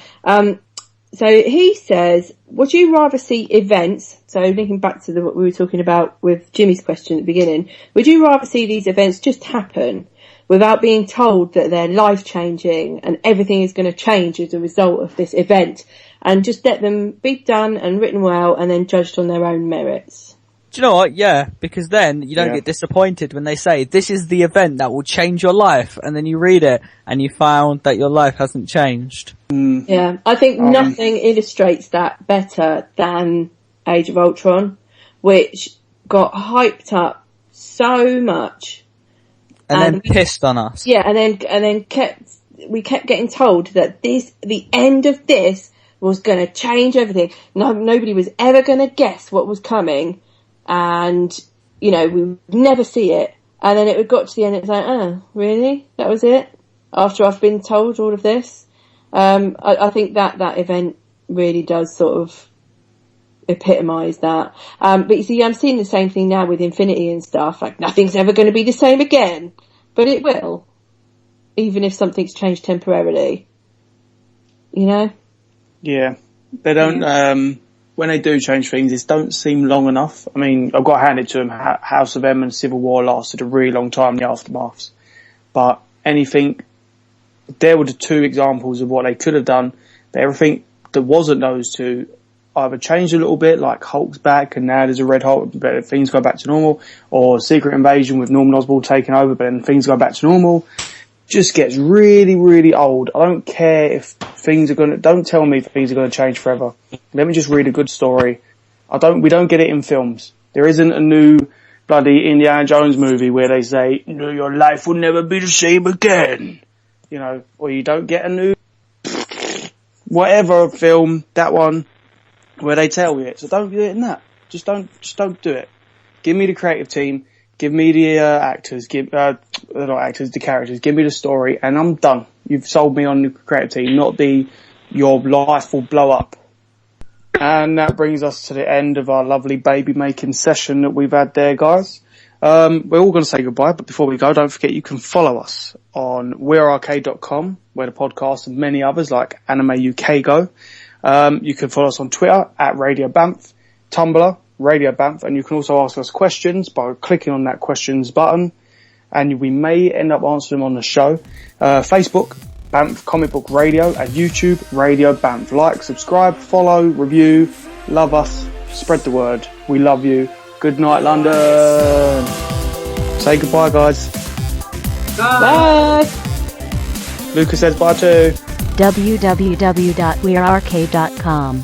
So he says, would you rather see events, so linking back to what we were talking about with Jimmy's question at the beginning, would you rather see these events just happen without being told that they're life-changing and everything is going to change as a result of this event, and just let them be done and written well and then judged on their own merits? Do you know what? Yeah, because then you don't get disappointed when they say, this is the event that will change your life, and then you read it and you found that your life hasn't changed. Yeah, I think nothing illustrates that better than Age of Ultron, which got hyped up so much. And then pissed on us. Yeah, and then we kept getting told that the end of this was going to change everything. Nobody was ever going to guess what was coming. And, we would never see it. And then it would got to the end, it's like, oh, really? That was it? After I've been told all of this? I think that event really does sort of epitomise that. But you see, I'm seeing the same thing now with Infinity and stuff. Like, nothing's ever going to be the same again. But it will. Even if something's changed temporarily. Yeah. They don't, when they do change things, it don't seem long enough. I mean, I've got to hand it to them. House of M and Civil War lasted a really long time in the aftermaths. But there were the two examples of what they could have done. But everything that wasn't those two either changed a little bit, like Hulk's back and now there's a Red Hulk, but things go back to normal, or Secret Invasion with Norman Osborn taking over, but then things go back to normal. Just gets really, really old. I don't care if don't tell me if things are going to change forever. Let me just read a good story. We don't get it in films. There isn't a new bloody Indiana Jones movie where they say, your life will never be the same again. Or you don't get a new whatever film, that one, where they tell you it. So don't do it in that. Just don't do it. Give me the creative team. Give me the actors, not actors, the characters. Give me the story, and I'm done. You've sold me on the creative team, not your life will blow up. And that brings us to the end of our lovely baby making session that we've had there, guys. We're all going to say goodbye, but before we go, don't forget you can follow us on wearearcade.com, where the podcast and many others like Anime UK go. You can follow us on Twitter @Radio BAMF, Tumblr, Radio BAMF, and you can also ask us questions by clicking on that questions button, and we may end up answering them on the show. Facebook, BAMF Comic Book Radio, and YouTube, Radio BAMF. Like, subscribe, follow, review, love us, spread the word. We love you. Good night, London. Say goodbye, guys. Bye. Lucas says bye too. www.wearearcade.com